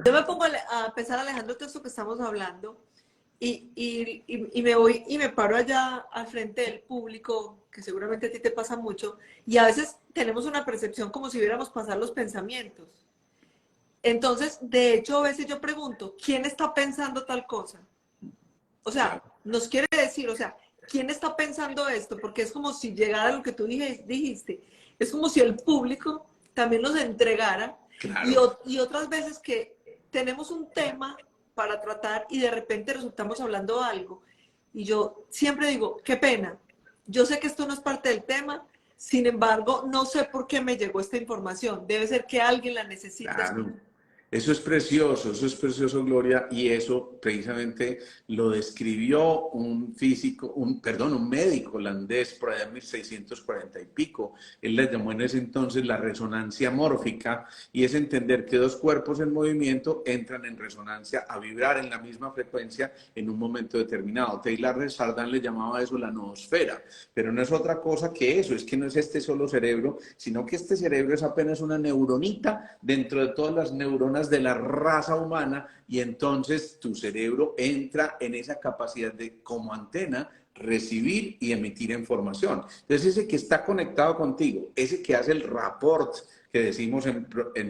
Yo me pongo a pensar, Alejandro, todo esto que estamos hablando y me voy y me paro allá al frente del público, que seguramente a ti te pasa mucho, y a veces tenemos una percepción como si viéramos pasar los pensamientos. Entonces, de hecho, a veces yo pregunto, ¿quién está pensando tal cosa? O sea, Claro, nos quiere decir, o sea, ¿quién está pensando esto? Porque es como si llegara lo que tú dijiste, es como si el público también nos entregara claro. y otras veces que tenemos un tema para tratar y de repente resultamos hablando algo y yo siempre digo, qué pena, yo sé que esto no es parte del tema, sin embargo, no sé por qué me llegó esta información, debe ser que alguien la necesita escuchar. Claro, eso es precioso, Gloria, y eso precisamente lo describió un físico, un médico holandés por allá en 1640 y pico. Él le llamó en ese entonces la resonancia mórfica, y es entender que dos cuerpos en movimiento entran en resonancia a vibrar en la misma frecuencia en un momento determinado. Taylor de Chardin le llamaba eso la noosfera, pero no es otra cosa que eso, es que no es este solo cerebro, sino que este cerebro es apenas una neuronita dentro de todas las neuronas de la raza humana, y entonces tu cerebro entra en esa capacidad de, como antena, recibir y emitir información. Entonces ese que está conectado contigo, ese que hace el rapport que decimos en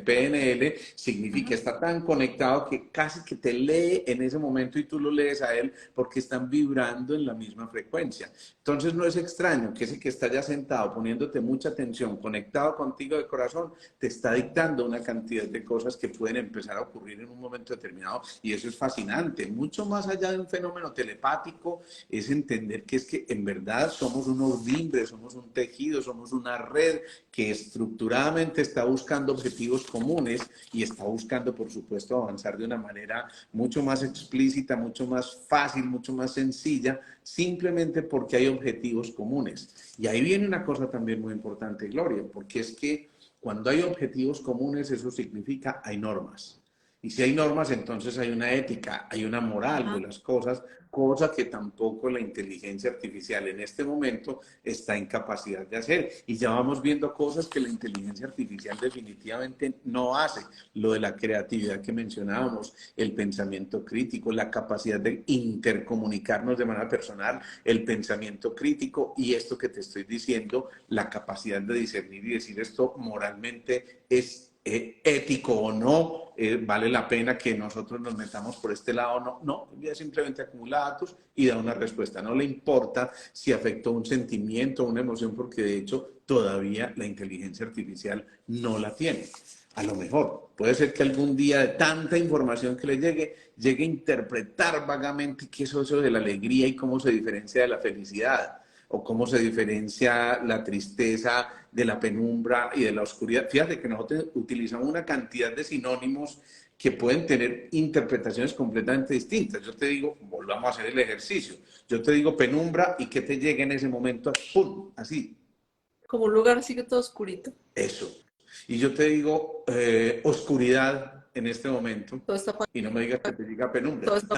PNL, significa está tan conectado que casi que te lee en ese momento y tú lo lees a él porque están vibrando en la misma frecuencia. Entonces no es extraño que ese que está ya sentado poniéndote mucha atención, conectado contigo de corazón, te está dictando una cantidad de cosas que pueden empezar a ocurrir en un momento determinado, y eso es fascinante. Mucho más allá de un fenómeno telepático, es entender que es que en verdad somos un ordimbre, somos un tejido, somos una red que estructuradamente está buscando objetivos comunes y está buscando, por supuesto, avanzar de una manera mucho más explícita, mucho más fácil, mucho más sencilla, simplemente porque hay objetivos comunes. Y ahí viene una cosa también muy importante, Gloria, porque es que cuando hay objetivos comunes, eso significa hay normas. Y si hay normas, entonces hay una ética, hay una moral de Ajá. las cosas, cosa que tampoco la inteligencia artificial en este momento está en capacidad de hacer. Y ya vamos viendo cosas que la inteligencia artificial definitivamente no hace. Lo de la creatividad que mencionábamos, el pensamiento crítico, la capacidad de intercomunicarnos de manera personal, el pensamiento crítico, y esto que te estoy diciendo, la capacidad de discernir y decir esto moralmente es ético o no, vale la pena que nosotros nos metamos por este lado o no. No, ya simplemente acumula datos y da una respuesta. No le importa si afectó un sentimiento o una emoción, porque de hecho todavía la inteligencia artificial no la tiene. A lo mejor puede ser que algún día de tanta información que le llegue a interpretar vagamente qué es eso de la alegría y cómo se diferencia de la felicidad. o cómo se diferencia la tristeza de la penumbra y de la oscuridad. Fíjate que nosotros utilizamos una cantidad de sinónimos que pueden tener interpretaciones completamente distintas. Yo te digo, volvamos a hacer el ejercicio. Yo te digo penumbra y que te llegue en ese momento, ¡pum! Así. Como un lugar así que todo oscurito. Eso. Y yo te digo oscuridad en este momento Todo está apagado. y no me digas que te diga penumbra. Todo está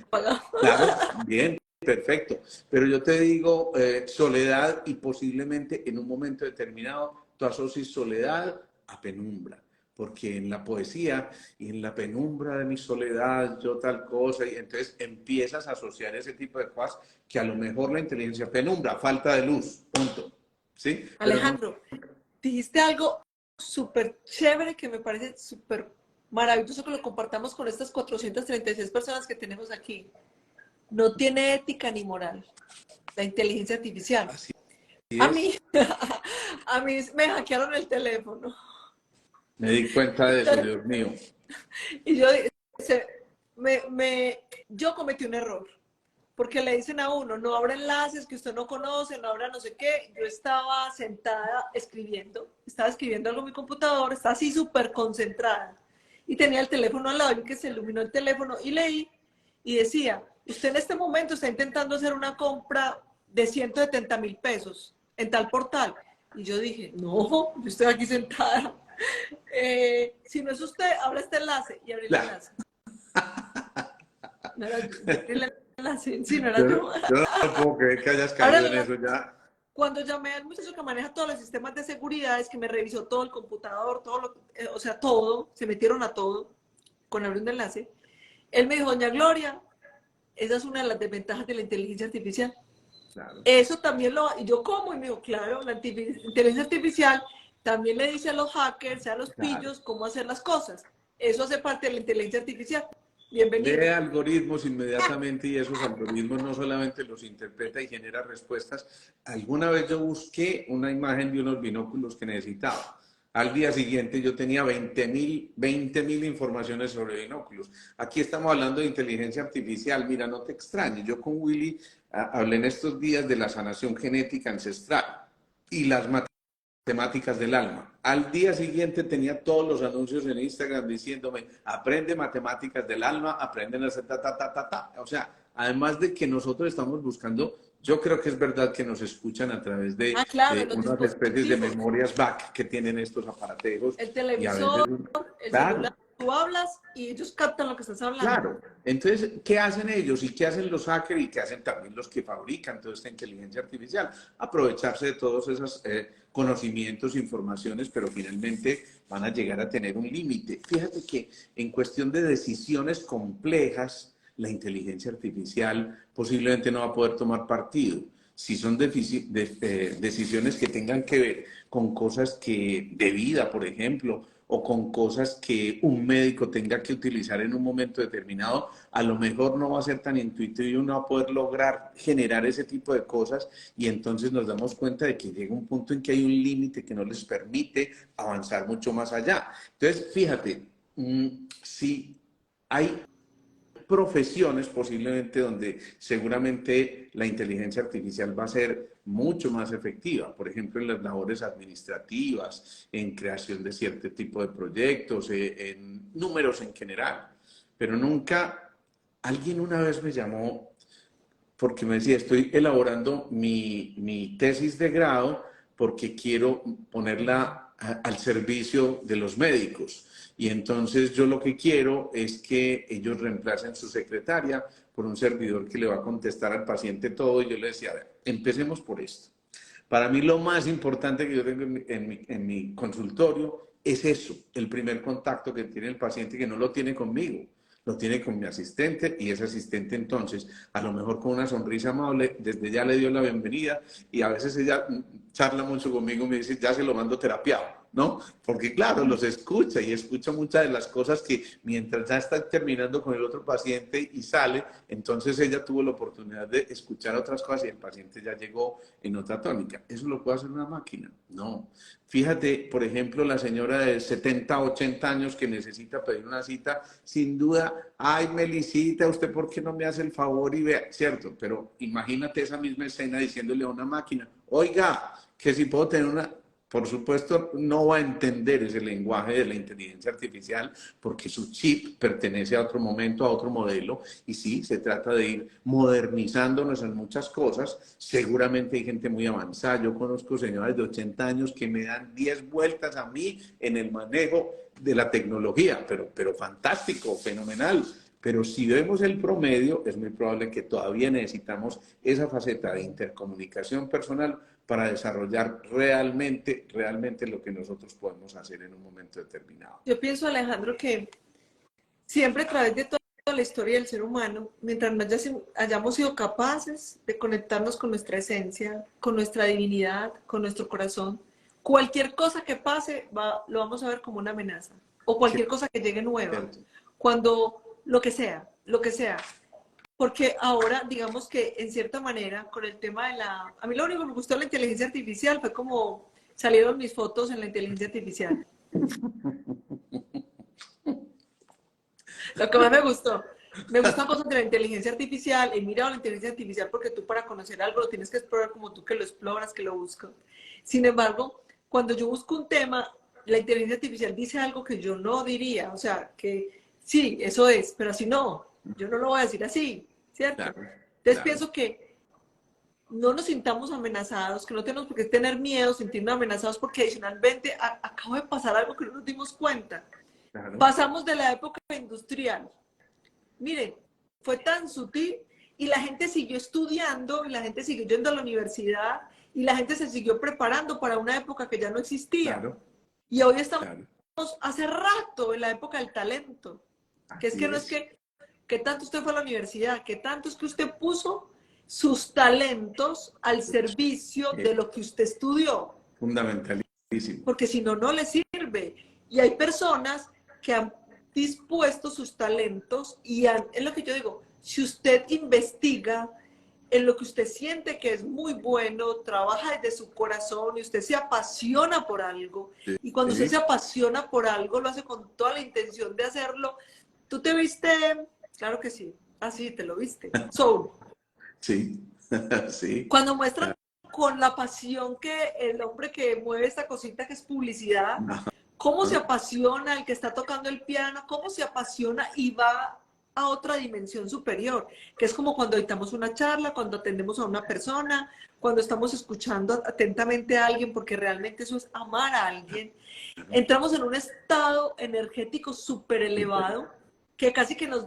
apagado. Claro, bien, perfecto. Pero yo te digo soledad y posiblemente en un momento determinado tú asocies soledad a penumbra. Porque en la poesía y en la penumbra de mi soledad, yo tal cosa, y entonces empiezas a asociar ese tipo de cosas que a lo mejor la inteligencia penumbra, falta de luz, punto. ¿Sí? Alejandro, dijiste algo súper chévere que me parece súper maravilloso que lo compartamos con estas 436 personas que tenemos aquí. No tiene ética ni moral la inteligencia artificial. Así A es. mí, a mí me hackearon el teléfono. Me di cuenta de eso, Dios mío. Y yo, yo cometí un error. Porque le dicen a uno, no abra enlaces que usted no conoce, no abra no sé qué. Yo estaba sentada estaba escribiendo algo en mi computador, estaba así súper concentrada. Y tenía el teléfono al lado, y que se iluminó el teléfono y leí y decía, usted en este momento está intentando hacer una compra de 170.000 pesos en tal portal. Y yo dije, no, yo estoy aquí sentada. Si no es usted, abra este enlace y abrí el Claro. enlace. No era yo, abrí el enlace, sí, no era Yo, yo. yo no puedo creer que hayas caído en eso ya. Cuando llamé al muchacho que maneja todos los sistemas de seguridad, es que me revisó todo el computador, o sea, todo, se metieron a todo con abrir un enlace. Él me dijo, doña Gloria, esa es una de las desventajas de la inteligencia artificial. Claro. Eso también y yo como, y me dijo, claro, la inteligencia artificial también le dice a los hackers, a los pillos, cómo hacer las cosas. Eso hace parte de la inteligencia artificial. Bienvenido. Lee algoritmos inmediatamente y esos algoritmos no solamente los interpreta y genera respuestas. Alguna vez yo busqué una imagen de unos binóculos que necesitaba. Al día siguiente yo tenía 20.000 informaciones sobre binóculos. Aquí estamos hablando de inteligencia artificial. Mira, no te extrañes. Yo con Willy hablé en estos días de la sanación genética ancestral y las matemáticas del alma. Al día siguiente tenía todos los anuncios en Instagram diciéndome, aprende matemáticas del alma, aprenden a hacer ta. O sea, además de que nosotros estamos buscando, yo creo que es verdad que nos escuchan a través de, claro, de unas especies de memorias back que tienen estos aparatejos. El televisor, y a veces, el claro, celular, tú hablas y ellos captan lo que estás hablando. Claro. Entonces, ¿qué hacen ellos? ¿Y qué hacen los hackers? ¿Y qué hacen también los que fabrican toda esta inteligencia artificial? Aprovecharse de todos esos conocimientos, informaciones, pero finalmente van a llegar a tener un límite. Fíjate que en cuestión de decisiones complejas, la inteligencia artificial posiblemente no va a poder tomar partido. Si son decisiones que tengan que ver con cosas de vida, por ejemplo, o con cosas que un médico tenga que utilizar en un momento determinado, a lo mejor no va a ser tan intuitivo y uno va a poder lograr generar ese tipo de cosas y entonces nos damos cuenta de que llega un punto en que hay un límite que no les permite avanzar mucho más allá. Entonces, fíjate, si hay profesiones posiblemente donde seguramente la inteligencia artificial va a ser mucho más efectiva, por ejemplo en las labores administrativas, en creación de cierto tipo de proyectos, en números en general, pero nunca, alguien una vez me llamó porque me decía, estoy elaborando mi tesis de grado porque quiero ponerla al servicio de los médicos. Y entonces yo lo que quiero es que ellos reemplacen su secretaria por un servidor que le va a contestar al paciente todo. Y yo le decía, a ver, empecemos por esto. Para mí lo más importante que yo tengo en mi consultorio es eso, el primer contacto que tiene el paciente que no lo tiene conmigo, lo tiene con mi asistente y ese asistente entonces, a lo mejor con una sonrisa amable, desde ya le dio la bienvenida y a veces ella charla mucho conmigo y me dice, ya se lo mando terapiado. ¿no? Porque claro, los escucha y escucha muchas de las cosas que mientras ya está terminando con el otro paciente y sale, entonces ella tuvo la oportunidad de escuchar otras cosas y el paciente ya llegó en otra tónica. ¿Eso lo puede hacer una máquina? No. Fíjate, por ejemplo, la señora de 70, 80 años que necesita pedir una cita, sin duda, ay, Melisita, ¿usted por qué no me hace el favor y vea? Cierto, pero imagínate esa misma escena diciéndole a una máquina, oiga, que si puedo tener una... Por supuesto, no va a entender ese lenguaje de la inteligencia artificial porque su chip pertenece a otro momento, a otro modelo. Y sí, se trata de ir modernizándonos en muchas cosas. Seguramente hay gente muy avanzada. Yo conozco señoras de 80 años que me dan 10 vueltas a mí en el manejo de la tecnología, pero fantástico, fenomenal. Pero si vemos el promedio, es muy probable que todavía necesitamos esa faceta de intercomunicación personal para desarrollar realmente lo que nosotros podemos hacer en un momento determinado. Yo pienso, Alejandro, que siempre a través de toda la historia del ser humano, mientras más hayamos sido capaces de conectarnos con nuestra esencia, con nuestra divinidad, con nuestro corazón, cualquier cosa que pase lo vamos a ver como una amenaza. O cualquier cosa que llegue nueva. Cuando lo que sea, lo que sea. Porque ahora, digamos que en cierta manera, con el tema de la... A mí lo único que me gustó de la inteligencia artificial fue como salieron mis fotos en la inteligencia artificial. Lo que más me gustan cosas de la inteligencia artificial. He mirado la inteligencia artificial porque tú para conocer algo lo tienes que explorar como tú que lo exploras, que lo buscas. Sin embargo, cuando yo busco un tema, la inteligencia artificial dice algo que yo no diría. O sea, que sí, eso es, pero así no. Yo no lo voy a decir así, ¿cierto? Claro, Entonces pienso que no nos sintamos amenazados, que no tenemos por qué tener miedo, sentirnos amenazados, porque adicionalmente acaba de pasar algo que no nos dimos cuenta. claro. Pasamos de la época industrial. Miren, fue tan sutil y la gente siguió estudiando, y la gente siguió yendo a la universidad, y la gente se siguió preparando para una época que ya no existía. Claro, y hoy estamos claro. hace rato en la época del talento. Que es que no es que tanto usted fue a la universidad, que tanto es que usted puso sus talentos al servicio de lo que usted estudió. Fundamentalísimo. Porque si no, no le sirve. Y hay personas que han dispuesto sus talentos y es lo que yo digo, si usted investiga en lo que usted siente que es muy bueno, trabaja desde su corazón y usted se apasiona por algo, Sí, y cuando sí. usted se apasiona por algo, lo hace con toda la intención de hacerlo. ¿Tú te viste? Claro que sí. Ah, sí, te lo viste. Soul. Sí, sí. Cuando muestran con la pasión que el hombre que mueve esta cosita que es publicidad, No, cómo se apasiona el que está tocando el piano, cómo se apasiona y va a otra dimensión superior, que es como cuando editamos una charla, cuando atendemos a una persona, cuando estamos escuchando atentamente a alguien, porque realmente eso es amar a alguien. Entramos en un estado energético súper elevado, que casi que nos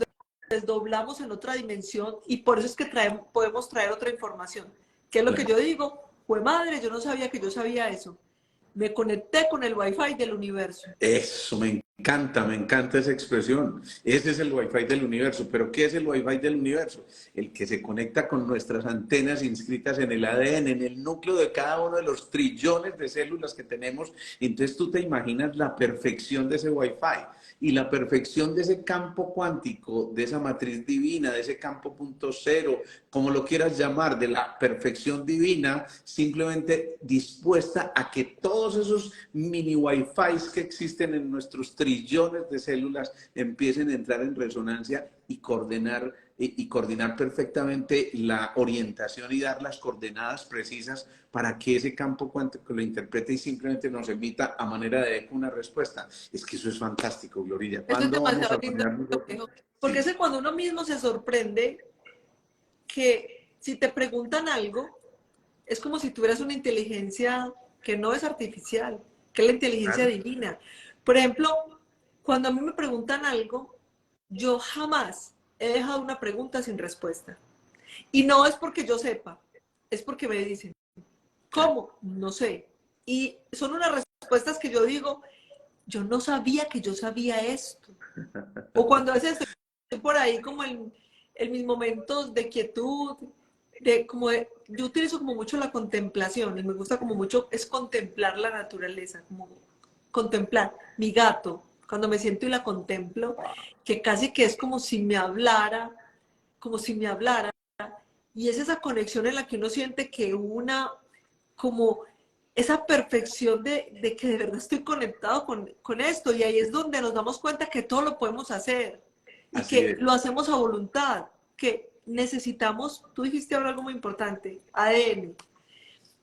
desdoblamos en otra dimensión, y por eso es que podemos traer otra información. ¿Qué es lo que yo digo? Pues madre, yo no sabía que yo sabía eso. Me conecté con el Wi-Fi del universo. Eso, me encanta esa expresión. Ese es el Wi-Fi del universo. ¿Pero qué es el Wi-Fi del universo? El que se conecta con nuestras antenas inscritas en el ADN, en el núcleo de cada uno de los trillones de células que tenemos. Entonces tú te imaginas la perfección de ese Wi-Fi y la perfección de ese campo cuántico, de esa matriz divina, de ese campo punto cero, como lo quieras llamar, de la perfección divina, simplemente dispuesta a que todos esos mini Wi-Fi que existen en nuestros trillones de células empiecen a entrar en resonancia y coordinar perfectamente la orientación y dar las coordenadas precisas para que ese campo cuántico lo interprete y simplemente nos emita a manera de eco una respuesta. Es que eso es fantástico, Glorilla. Eso es ¿Cuándo vamos demasiado a lindo. ponernos nosotros? Porque Sí, es cuando uno mismo se sorprende que si te preguntan algo, es como si tuvieras una inteligencia que no es artificial, que es la inteligencia claro. divina. Por ejemplo, cuando a mí me preguntan algo, yo jamás he dejado una pregunta sin respuesta. Y no es porque yo sepa, es porque me dicen, ¿cómo? No sé. Y son unas respuestas que yo digo, yo no sabía que yo sabía esto. O cuando a veces estoy por ahí como en mis momentos de quietud, yo utilizo como mucho la contemplación y me gusta como mucho es contemplar la naturaleza, como contemplar. Mi gato, cuando me siento y la contemplo, que casi que es como si me hablara, como si me hablara, y es esa conexión en la que uno siente que como esa perfección de que de verdad estoy conectado con esto, y ahí es donde nos damos cuenta que todo lo podemos hacer, y Así que es. lo hacemos a voluntad, que necesitamos, tú dijiste ahora algo muy importante, ADN,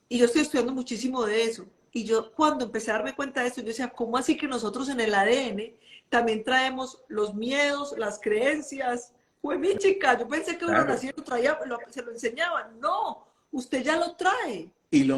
y yo estoy estudiando muchísimo de eso. Y yo cuando empecé a darme cuenta de esto, yo decía, ¿cómo así que nosotros en el ADN también traemos los miedos, las creencias? Fue mi chica, yo pensé que uno Claro. nacía y lo traía, se lo enseñaban. No, usted ya lo trae. Y lo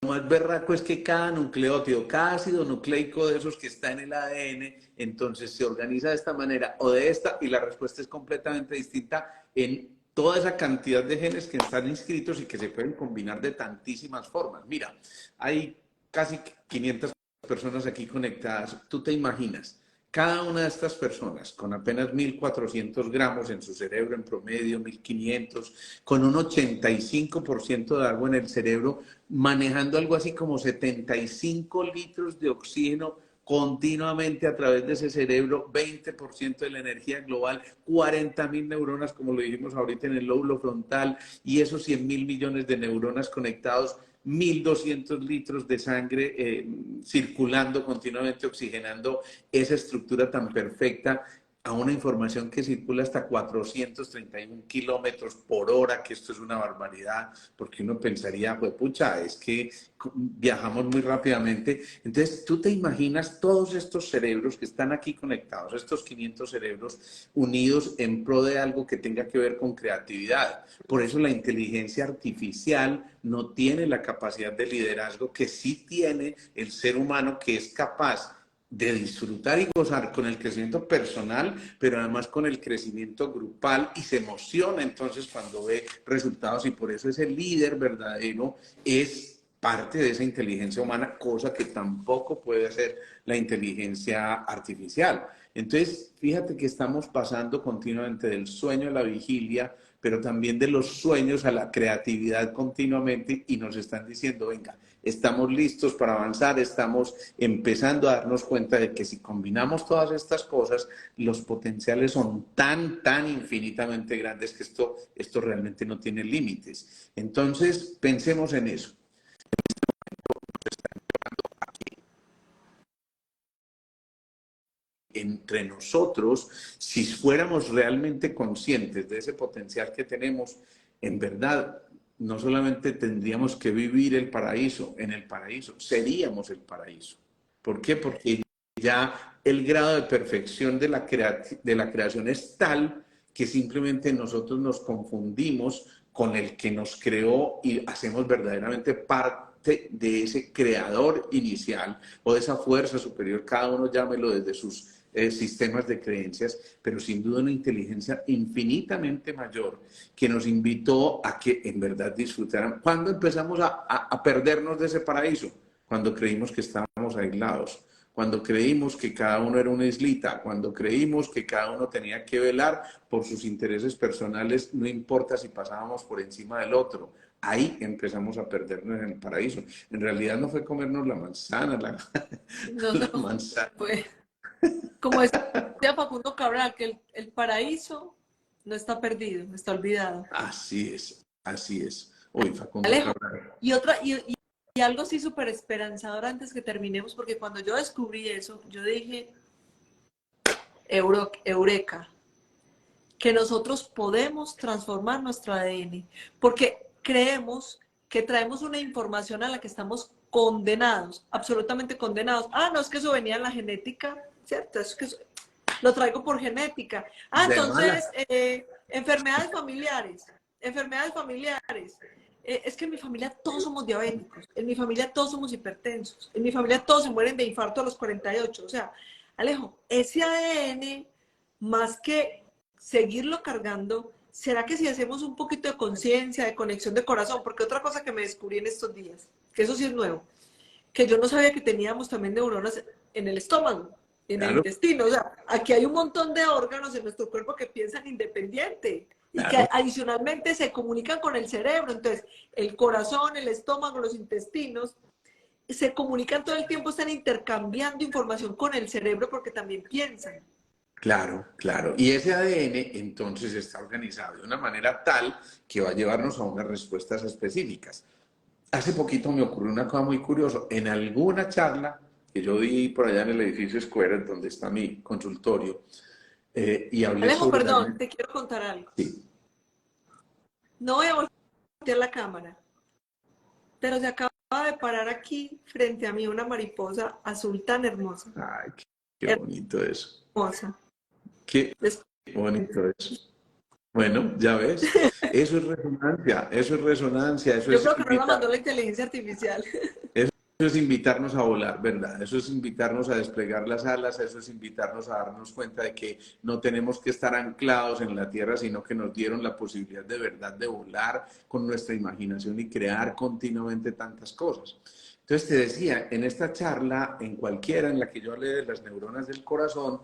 más berraco es que cada nucleótido, cada ácido nucleico de esos que está en el ADN, entonces se organiza de esta manera o de esta, y la respuesta es completamente distinta en toda esa cantidad de genes que están inscritos y que se pueden combinar de tantísimas formas. Mira, hay casi 500 personas aquí conectadas. ¿Tú te imaginas? Cada una de estas personas con apenas 1.400 gramos en su cerebro en promedio, 1.500, con un 85% de agua en el cerebro, manejando algo así como 75 litros de oxígeno continuamente a través de ese cerebro, 20% de la energía global, 40.000 neuronas, como lo dijimos ahorita en el lóbulo frontal, y esos 100.000 millones de neuronas conectados, 1.200 litros de sangre circulando continuamente, oxigenando esa estructura tan perfecta a una información que circula hasta 431 kilómetros por hora, que esto es una barbaridad, porque uno pensaría, pues pucha, es que viajamos muy rápidamente. Entonces, tú te imaginas todos estos cerebros que están aquí conectados, estos 500 cerebros unidos en pro de algo que tenga que ver con creatividad. Por eso la inteligencia artificial no tiene la capacidad de liderazgo que sí tiene el ser humano, que es capaz de disfrutar y gozar con el crecimiento personal, pero además con el crecimiento grupal, y se emociona entonces cuando ve resultados, y por eso ese líder verdadero es parte de esa inteligencia humana, cosa que tampoco puede hacer la inteligencia artificial. Entonces, fíjate que estamos pasando continuamente del sueño a la vigilia, pero también de los sueños a la creatividad continuamente, y nos están diciendo, venga, estamos listos para avanzar, estamos empezando a darnos cuenta de que si combinamos todas estas cosas, los potenciales son tan infinitamente grandes que esto realmente no tiene límites. Entonces, pensemos en eso. Entre nosotros, si fuéramos realmente conscientes de ese potencial que tenemos, en verdad, no solamente tendríamos que vivir el paraíso, en el paraíso, seríamos el paraíso. ¿Por qué? Porque ya el grado de perfección de la creación es tal que simplemente nosotros nos confundimos con el que nos creó y hacemos verdaderamente parte de ese creador inicial o de esa fuerza superior, cada uno llámelo desde sus sistemas de creencias, pero sin duda una inteligencia infinitamente mayor que nos invitó a que en verdad disfrutaran. ¿Cuándo empezamos a perdernos de ese paraíso? Cuando creímos que estábamos aislados, cuando creímos que cada uno era una islita, cuando creímos que cada uno tenía que velar por sus intereses personales, no importa si pasábamos por encima del otro. Ahí empezamos a perdernos en el paraíso. En realidad no fue comernos la manzana, No, la no, manzana. pues, como decía Facundo Cabral, que el paraíso no está perdido, está olvidado. Así es, así es. Uy, Facundo Alejo, Cabral. y algo así súper esperanzador antes que terminemos, porque cuando yo descubrí eso, yo dije, eureka, que nosotros podemos transformar nuestro ADN, porque creemos que traemos una información a la que estamos condenados, absolutamente condenados. Ah, no, es que eso venía en la genética, ¿cierto? Es que lo traigo por genética. Ah, De mala. entonces, enfermedades familiares, enfermedades familiares. Es que en mi familia todos somos diabéticos, en mi familia todos somos hipertensos, en mi familia todos se mueren de infarto a los 48. O sea, Alejo, ese ADN, más que seguirlo cargando, ¿será que si hacemos un poquito de conciencia, de conexión de corazón? Porque otra cosa que me descubrí en estos días, que eso sí es nuevo, que yo no sabía que teníamos también neuronas en el estómago, en el Claro, intestino. O sea, aquí hay un montón de órganos en nuestro cuerpo que piensan independiente y que claro. adicionalmente se comunican con el cerebro. Entonces, el corazón, el estómago, los intestinos. se comunican todo el tiempo, están intercambiando información con el cerebro porque también piensan. Claro, claro. Y ese ADN entonces está organizado de una manera tal que va a llevarnos a unas respuestas específicas. Hace poquito me ocurrió una cosa muy curiosa. En alguna charla que yo di por allá en el edificio Square, donde está mi consultorio, y hablé Alejo, sobre la... perdón, te quiero contar algo. Sí. No voy a voltear la cámara, pero se acaba de parar aquí frente a mí una mariposa azul tan hermosa. Ay, qué bonito eso. Hermosa. Qué Les- bonito eso. Bueno, ya ves, eso es resonancia, eso es resonancia, eso Yo es creo que no la mandó invitar. la inteligencia artificial. Eso es invitarnos a volar, ¿verdad? Eso es invitarnos a desplegar las alas, eso es invitarnos a darnos cuenta de que no tenemos que estar anclados en la tierra, sino que nos dieron la posibilidad de verdad de volar con nuestra imaginación y crear continuamente tantas cosas. Entonces te decía, en esta charla, en cualquiera en la que yo hablé de las neuronas del corazón,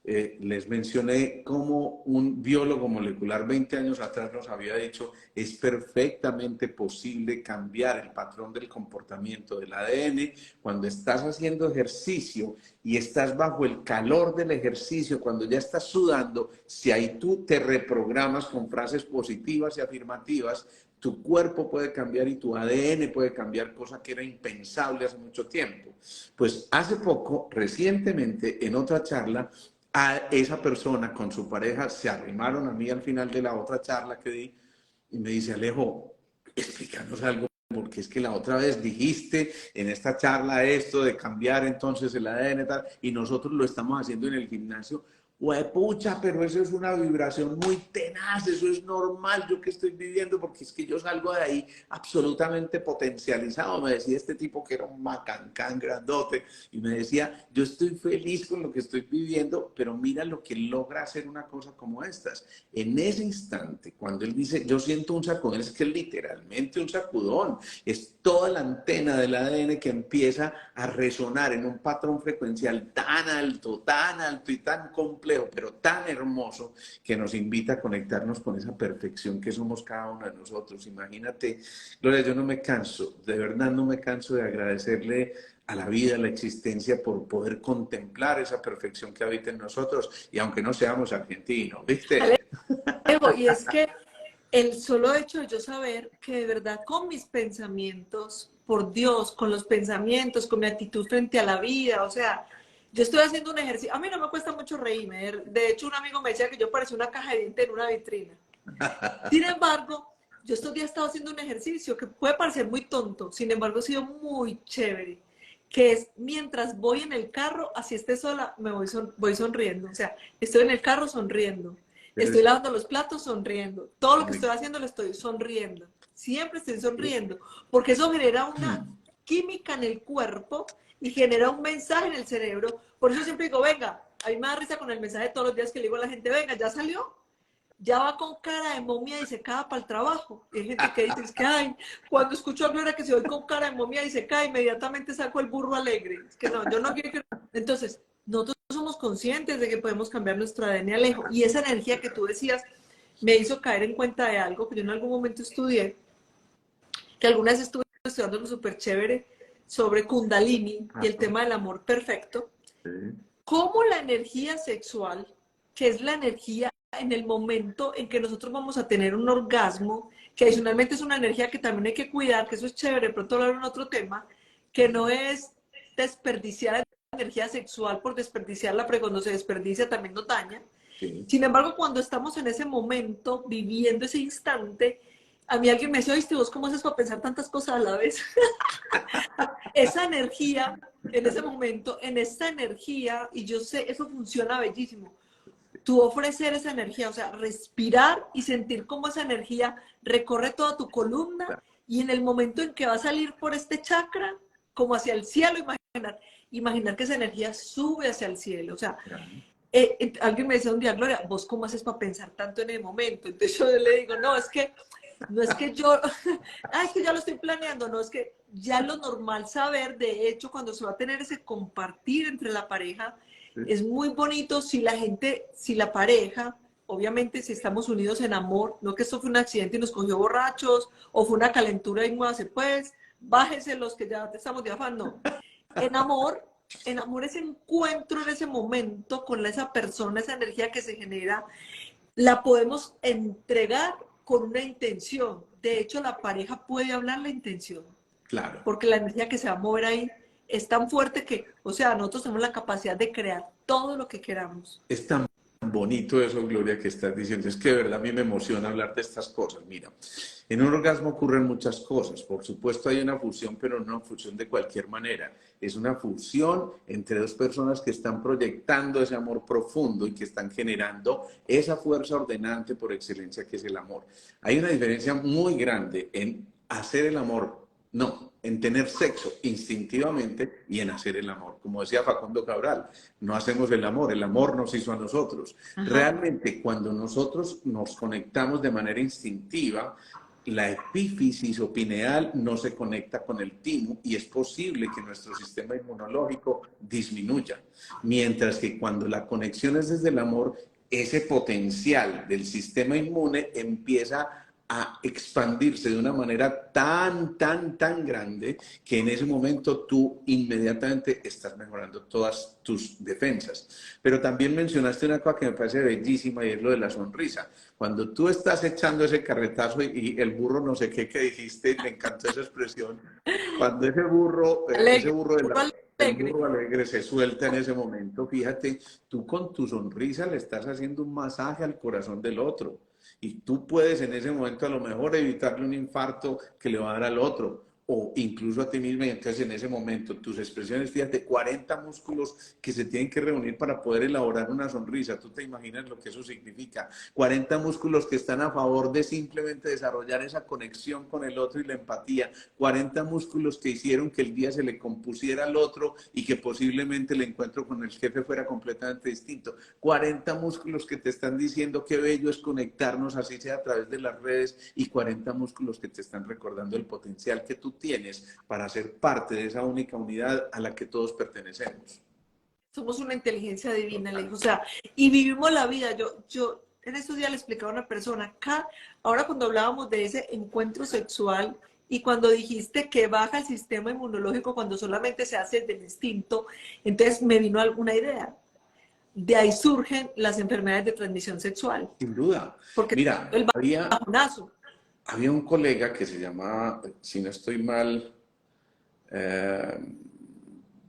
les mencioné cómo un biólogo molecular 20 años atrás nos había dicho es perfectamente posible cambiar el patrón del comportamiento del ADN cuando estás haciendo ejercicio y estás bajo el calor del ejercicio, cuando ya estás sudando, si ahí tú te reprogramas con frases positivas y afirmativas, tu cuerpo puede cambiar y tu ADN puede cambiar, cosa que era impensable hace mucho tiempo. Pues hace poco, recientemente, en otra charla, a esa persona con su pareja se arrimaron a mí al final de la otra charla que di y me dice, Alejo, explícanos algo, porque es que la otra vez dijiste en esta charla esto de cambiar entonces el ADN y tal, y nosotros lo estamos haciendo en el gimnasio. Pucha, pero eso es una vibración muy tenaz, eso es normal, yo que estoy viviendo, porque es que yo salgo de ahí absolutamente potencializado. Me decía este tipo que era un macancán grandote, y me decía, yo estoy feliz con lo que estoy viviendo, pero mira lo que logra hacer una cosa como estas. En ese instante, cuando él dice, yo siento un sacudón, es que es literalmente un sacudón, es toda la antena del ADN que empieza a resonar en un patrón frecuencial tan alto y tan complejo, pero tan hermoso, que nos invita a conectarnos con esa perfección que somos cada uno de nosotros. Imagínate, Gloria, yo no me canso, de verdad no me canso de agradecerle a la vida, a la existencia, por poder contemplar esa perfección que habita en nosotros, y aunque no seamos argentinos, ¿viste? Alejo, y es que el solo hecho de yo saber que de verdad con mis pensamientos, por Dios, con los pensamientos, con mi actitud frente a la vida, o sea, yo estoy haciendo un ejercicio, a mí no me cuesta mucho reírme, de hecho un amigo me decía que yo parecía una caja de dientes en una vitrina. Sin embargo, yo estos días he estado haciendo un ejercicio que puede parecer muy tonto, sin embargo ha sido muy chévere, que es mientras voy en el carro, así esté sola, voy sonriendo, o sea, estoy en el carro sonriendo. Estoy Eres- lavando los platos sonriendo. Todo lo que estoy haciendo lo estoy sonriendo. Siempre estoy sonriendo. Porque eso genera una química en el cuerpo y genera un mensaje en el cerebro. Por eso siempre digo, venga, a mí me da risa con el mensaje todos los días que le digo a la gente, venga, ya salió, ya va con cara de momia y se cae para el trabajo. Y hay gente que dice, es que, ay, cuando escucho a Gloria que se voy con cara de momia y se cae, inmediatamente saco el burro alegre. Es que no, yo no quiero que... Entonces, nosotros somos conscientes de que podemos cambiar nuestro ADN, Alejo, y esa energía que tú decías me hizo caer en cuenta de algo que yo en algún momento estudié, que alguna vez estuve estudiando lo súper chévere sobre Kundalini y el tema del amor perfecto, cómo la energía sexual, que es la energía en el momento en que nosotros vamos a tener un orgasmo, que adicionalmente es una energía que también hay que cuidar, que eso es chévere, pronto hablar en otro tema, que no es desperdiciar la energía sexual por desperdiciarla, porque cuando se desperdicia también nos daña. Sí. Sin embargo, cuando estamos en ese momento, viviendo ese instante, a mí alguien me decía, oíste, ¿vos cómo haces para pensar tantas cosas a la vez? Esa energía, en ese momento, en esa energía, y yo sé, eso funciona bellísimo, tú ofrecer esa energía, o sea, respirar y sentir cómo esa energía recorre toda tu columna y en el momento en que va a salir por este chakra, como hacia el cielo, imaginar que esa energía sube hacia el cielo, o sea, alguien me decía un día, Gloria, ¿vos cómo haces para pensar tanto en el momento? Entonces yo le digo, no es que yo, es que ya lo estoy planeando, no, es que ya lo normal saber, de hecho, cuando se va a tener ese compartir entre la pareja, es muy bonito si la gente, si la pareja, obviamente si estamos unidos en amor, no que esto fue un accidente y nos cogió borrachos, o fue una calentura y muévase pues, bájese los que ya estamos de afán, no. En amor ese encuentro en ese momento con esa persona, esa energía que se genera, la podemos entregar con una intención. De hecho, la pareja puede hablar la intención. Claro. Porque la energía que se va a mover ahí es tan fuerte que, o sea, nosotros tenemos la capacidad de crear todo lo que queramos. Es tan bonito eso, Gloria, que estás diciendo. Es que de verdad a mí me emociona hablar de estas cosas. Mira, en un orgasmo ocurren muchas cosas. Por supuesto hay una fusión, pero no una fusión de cualquier manera. Es una fusión entre dos personas que están proyectando ese amor profundo y que están generando esa fuerza ordenante por excelencia que es el amor. Hay una diferencia muy grande en hacer el amor, no, en tener sexo instintivamente y en hacer el amor. Como decía Facundo Cabral, no hacemos el amor nos hizo a nosotros. Ajá. Realmente cuando nosotros nos conectamos de manera instintiva, la epífisis o pineal no se conecta con el timo y es posible que nuestro sistema inmunológico disminuya. Mientras que cuando la conexión es desde el amor, ese potencial del sistema inmune empieza a expandirse de una manera tan grande que en ese momento tú inmediatamente estás mejorando todas tus defensas. Pero también mencionaste una cosa que me parece bellísima y es lo de la sonrisa. Cuando tú estás echando ese carretazo y el burro no sé qué que dijiste, me encantó esa expresión, cuando ese burro alegre se suelta en ese momento, fíjate, tú con tu sonrisa le estás haciendo un masaje al corazón del otro. Y tú puedes en ese momento a lo mejor evitarle un infarto que le va a dar al otro o incluso a ti mismo. Y entonces en ese momento tus expresiones, fíjate, 40 músculos que se tienen que reunir para poder elaborar una sonrisa. Tú te imaginas lo que eso significa. 40 músculos que están a favor de simplemente desarrollar esa conexión con el otro y la empatía. 40 músculos que hicieron que el día se le compusiera al otro y que posiblemente el encuentro con el jefe fuera completamente distinto. 40 músculos que te están diciendo qué bello es conectarnos, así sea a través de las redes, y 40 músculos que te están recordando el potencial que tú tienes para ser parte de esa única unidad a la que todos pertenecemos. Somos una inteligencia divina, le dijo, o sea, y vivimos la vida. Yo en estos días le explicaba a una persona, acá, ahora cuando hablábamos de ese encuentro sexual y cuando dijiste que baja el sistema inmunológico cuando solamente se hace del instinto, entonces me vino alguna idea. De ahí surgen las enfermedades de transmisión sexual. Sin duda. Porque Mira, el bajonazo. Había un colega que se llamaba, si no estoy mal,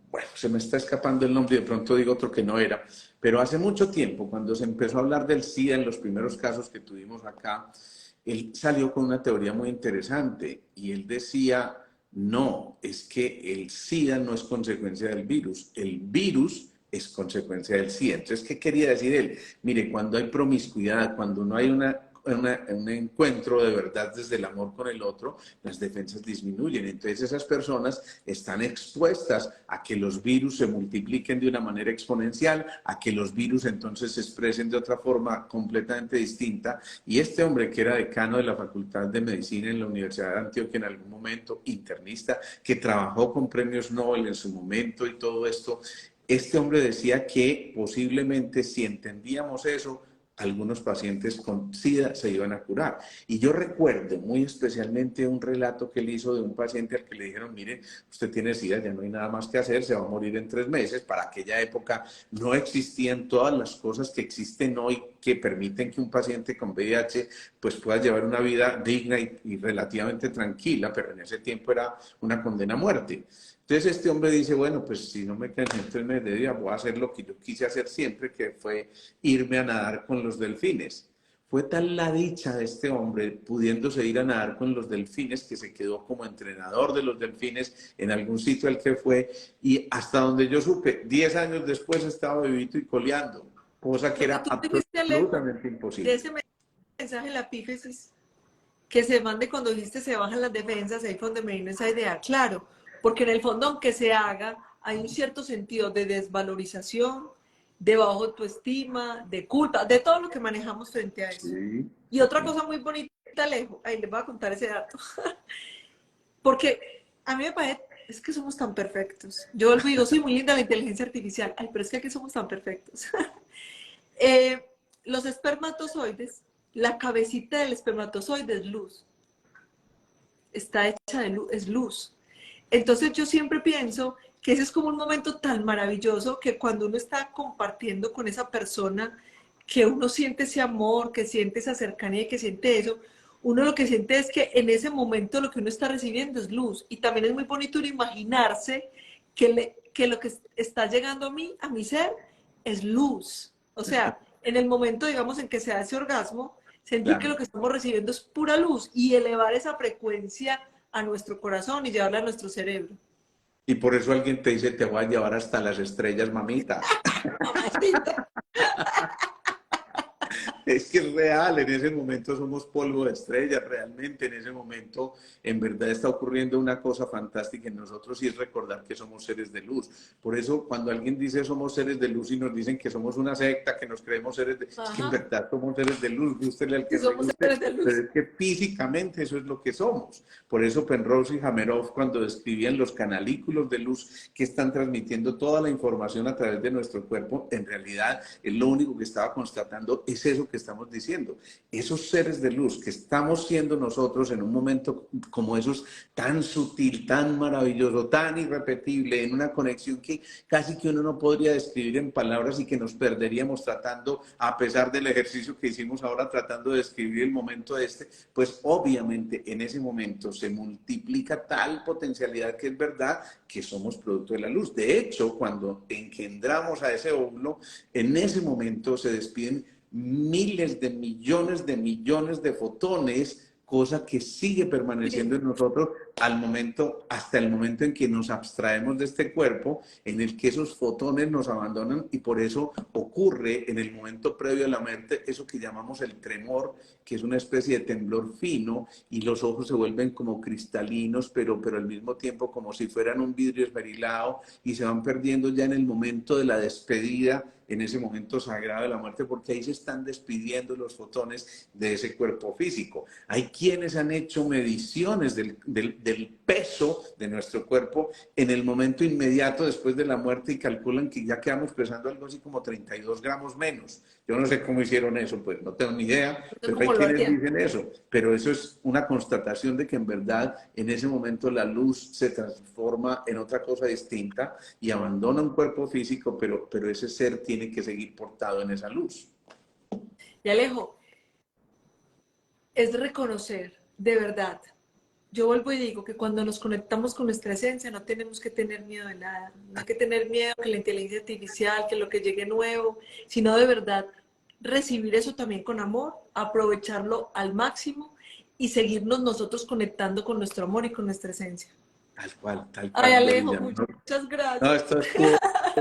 bueno, se me está escapando el nombre y de pronto digo otro que no era, pero hace mucho tiempo, cuando se empezó a hablar del SIDA en los primeros casos que tuvimos acá, él salió con una teoría muy interesante y él decía, no, es que el SIDA no es consecuencia del virus, el virus es consecuencia del SIDA. Entonces, ¿qué quería decir él? Mire, cuando hay promiscuidad, cuando no hay un encuentro de verdad desde el amor con el otro, las defensas disminuyen. Entonces esas personas están expuestas a que los virus se multipliquen de una manera exponencial, a que los virus entonces se expresen de otra forma completamente distinta. Y este hombre, que era decano de la Facultad de Medicina en la Universidad de Antioquia en algún momento, internista, que trabajó con premios Nobel en su momento y todo esto, este hombre decía que posiblemente si entendíamos eso, algunos pacientes con SIDA se iban a curar. Y yo recuerdo muy especialmente un relato que él hizo de un paciente al que le dijeron, mire, usted tiene SIDA, ya no hay nada más que hacer, se va a morir en 3 meses. Para aquella época no existían todas las cosas que existen hoy que permiten que un paciente con VIH pues pueda llevar una vida digna y relativamente tranquila, pero en ese tiempo era una condena a muerte. Entonces este hombre dice, bueno, pues si no me quedan en 3 meses de vida, voy a hacer lo que yo quise hacer siempre, que fue irme a nadar con los delfines. Fue tal la dicha de este hombre pudiéndose ir a nadar con los delfines que se quedó como entrenador de los delfines en algún sitio al que fue, y hasta donde yo supe, 10 años después estaba vivito y coleando, cosa que era absolutamente imposible. De ese mensaje, la epífisis, que se mande cuando dijiste se bajan las defensas, ahí fue donde me vino esa idea, claro, porque en el fondo, aunque se haga, hay un cierto sentido de desvalorización, de baja autoestima, de culpa, de todo lo que manejamos frente a eso. Sí. Y otra cosa muy bonita, Alejo, ahí les voy a contar ese dato, porque a mí me parece, es que somos tan perfectos. Yo digo, soy muy linda la inteligencia artificial, ay, pero es que aquí somos tan perfectos. Los espermatozoides, la cabecita del espermatozoide es luz. Está hecha de luz, es luz. Entonces yo siempre pienso que ese es como un momento tan maravilloso que cuando uno está compartiendo con esa persona, que uno siente ese amor, que siente esa cercanía, que siente eso, uno lo que siente es que en ese momento lo que uno está recibiendo es luz. Y también es muy bonito uno imaginarse que lo que está llegando a mi ser, es luz. O sea, en el momento, digamos, en que se da ese orgasmo, sentir que Claro. lo que estamos recibiendo es pura luz y elevar esa frecuencia a nuestro corazón y llevarla a nuestro cerebro. Y por eso alguien te dice, te voy a llevar hasta las estrellas, mamita. Mamacita. Es que es real, en ese momento somos polvo de estrellas, realmente en ese momento en verdad está ocurriendo una cosa fantástica en nosotros y es recordar que somos seres de luz. Por eso cuando alguien dice somos seres de luz y nos dicen que somos una secta, que nos creemos seres de... Es que en Ajá. verdad somos seres de luz, gústele al Que que le somos guste, seres de pero luz. es que físicamente eso es lo que somos. Por eso Penrose y Hameroff cuando describían los canalículos de luz que están transmitiendo toda la información a través de nuestro cuerpo, en realidad es lo único que estaba constatando es eso que estamos diciendo. Esos seres de luz que estamos siendo nosotros en un momento como esos tan sutil, tan maravilloso, tan irrepetible, en una conexión que casi que uno no podría describir en palabras y que nos perderíamos tratando, a pesar del ejercicio que hicimos ahora tratando de describir el momento este, pues obviamente en ese momento se multiplica tal potencialidad que es verdad que somos producto de la luz. De hecho, cuando engendramos a ese óvulo, en ese momento se despiden miles de millones de fotones, cosa que sigue permaneciendo en nosotros al momento, hasta el momento en que nos abstraemos de este cuerpo, en el que esos fotones nos abandonan y por eso ocurre en el momento previo a la muerte eso que llamamos el tremor, que es una especie de temblor fino y los ojos se vuelven como cristalinos, pero al mismo tiempo como si fueran un vidrio esmerilado y se van perdiendo ya en el momento de la despedida, en ese momento sagrado de la muerte, porque ahí se están despidiendo los fotones de ese cuerpo físico. Hay quienes han hecho mediciones del peso de nuestro cuerpo en el momento inmediato después de la muerte y calculan que ya quedamos pesando algo así como 32 gramos menos. Yo no sé cómo hicieron eso, pues no tengo ni idea, No sé pero hay cómo lo quienes harían. dicen eso. Pero eso es una constatación de que en verdad en ese momento la luz se transforma en otra cosa distinta y abandona un cuerpo físico, pero ese ser tiene que seguir portado en esa luz. Y Alejo, es reconocer, de verdad. Yo vuelvo y digo que cuando nos conectamos con nuestra esencia no tenemos que tener miedo de nada. No hay que tener miedo que la inteligencia artificial, que lo que llegue nuevo, sino de verdad recibir eso también con amor, aprovecharlo al máximo y seguirnos nosotros conectando con nuestro amor y con nuestra esencia. Tal Ay, cual, Alejo, Gloria. No, muchas no, gracias. esto estuvo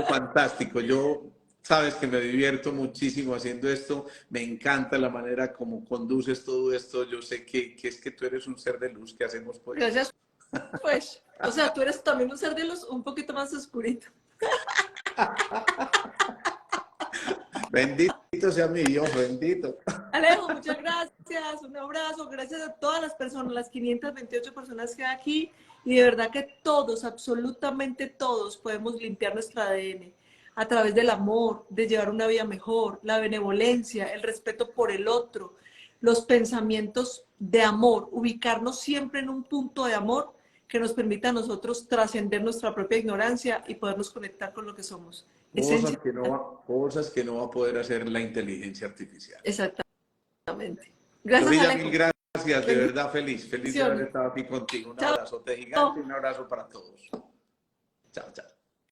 fantástico. Yo, sabes que me divierto muchísimo haciendo esto. Me encanta la manera como conduces todo esto. Yo sé que es que tú eres un ser de luz. ¿Qué hacemos, pues? Gracias, pues. O sea, tú eres también un ser de luz un poquito más oscurito. Bendito sea mi Dios, bendito. Alejo, muchas gracias, un abrazo, gracias a todas las personas, las 528 personas que hay aquí, y de verdad que todos, absolutamente todos, podemos limpiar nuestro ADN a través del amor, de llevar una vida mejor, la benevolencia, el respeto por el otro, los pensamientos de amor, ubicarnos siempre en un punto de amor que nos permita a nosotros trascender nuestra propia ignorancia y podernos conectar con lo que somos. Esencia. Cosas que no va a poder hacer la inteligencia artificial. Exactamente. Gracias, Florida, mil Alejo. gracias, de verdad feliz de haber Bendiciones. estado aquí contigo. Un Chao. abrazote gigante, un abrazo para todos. Chao, chao.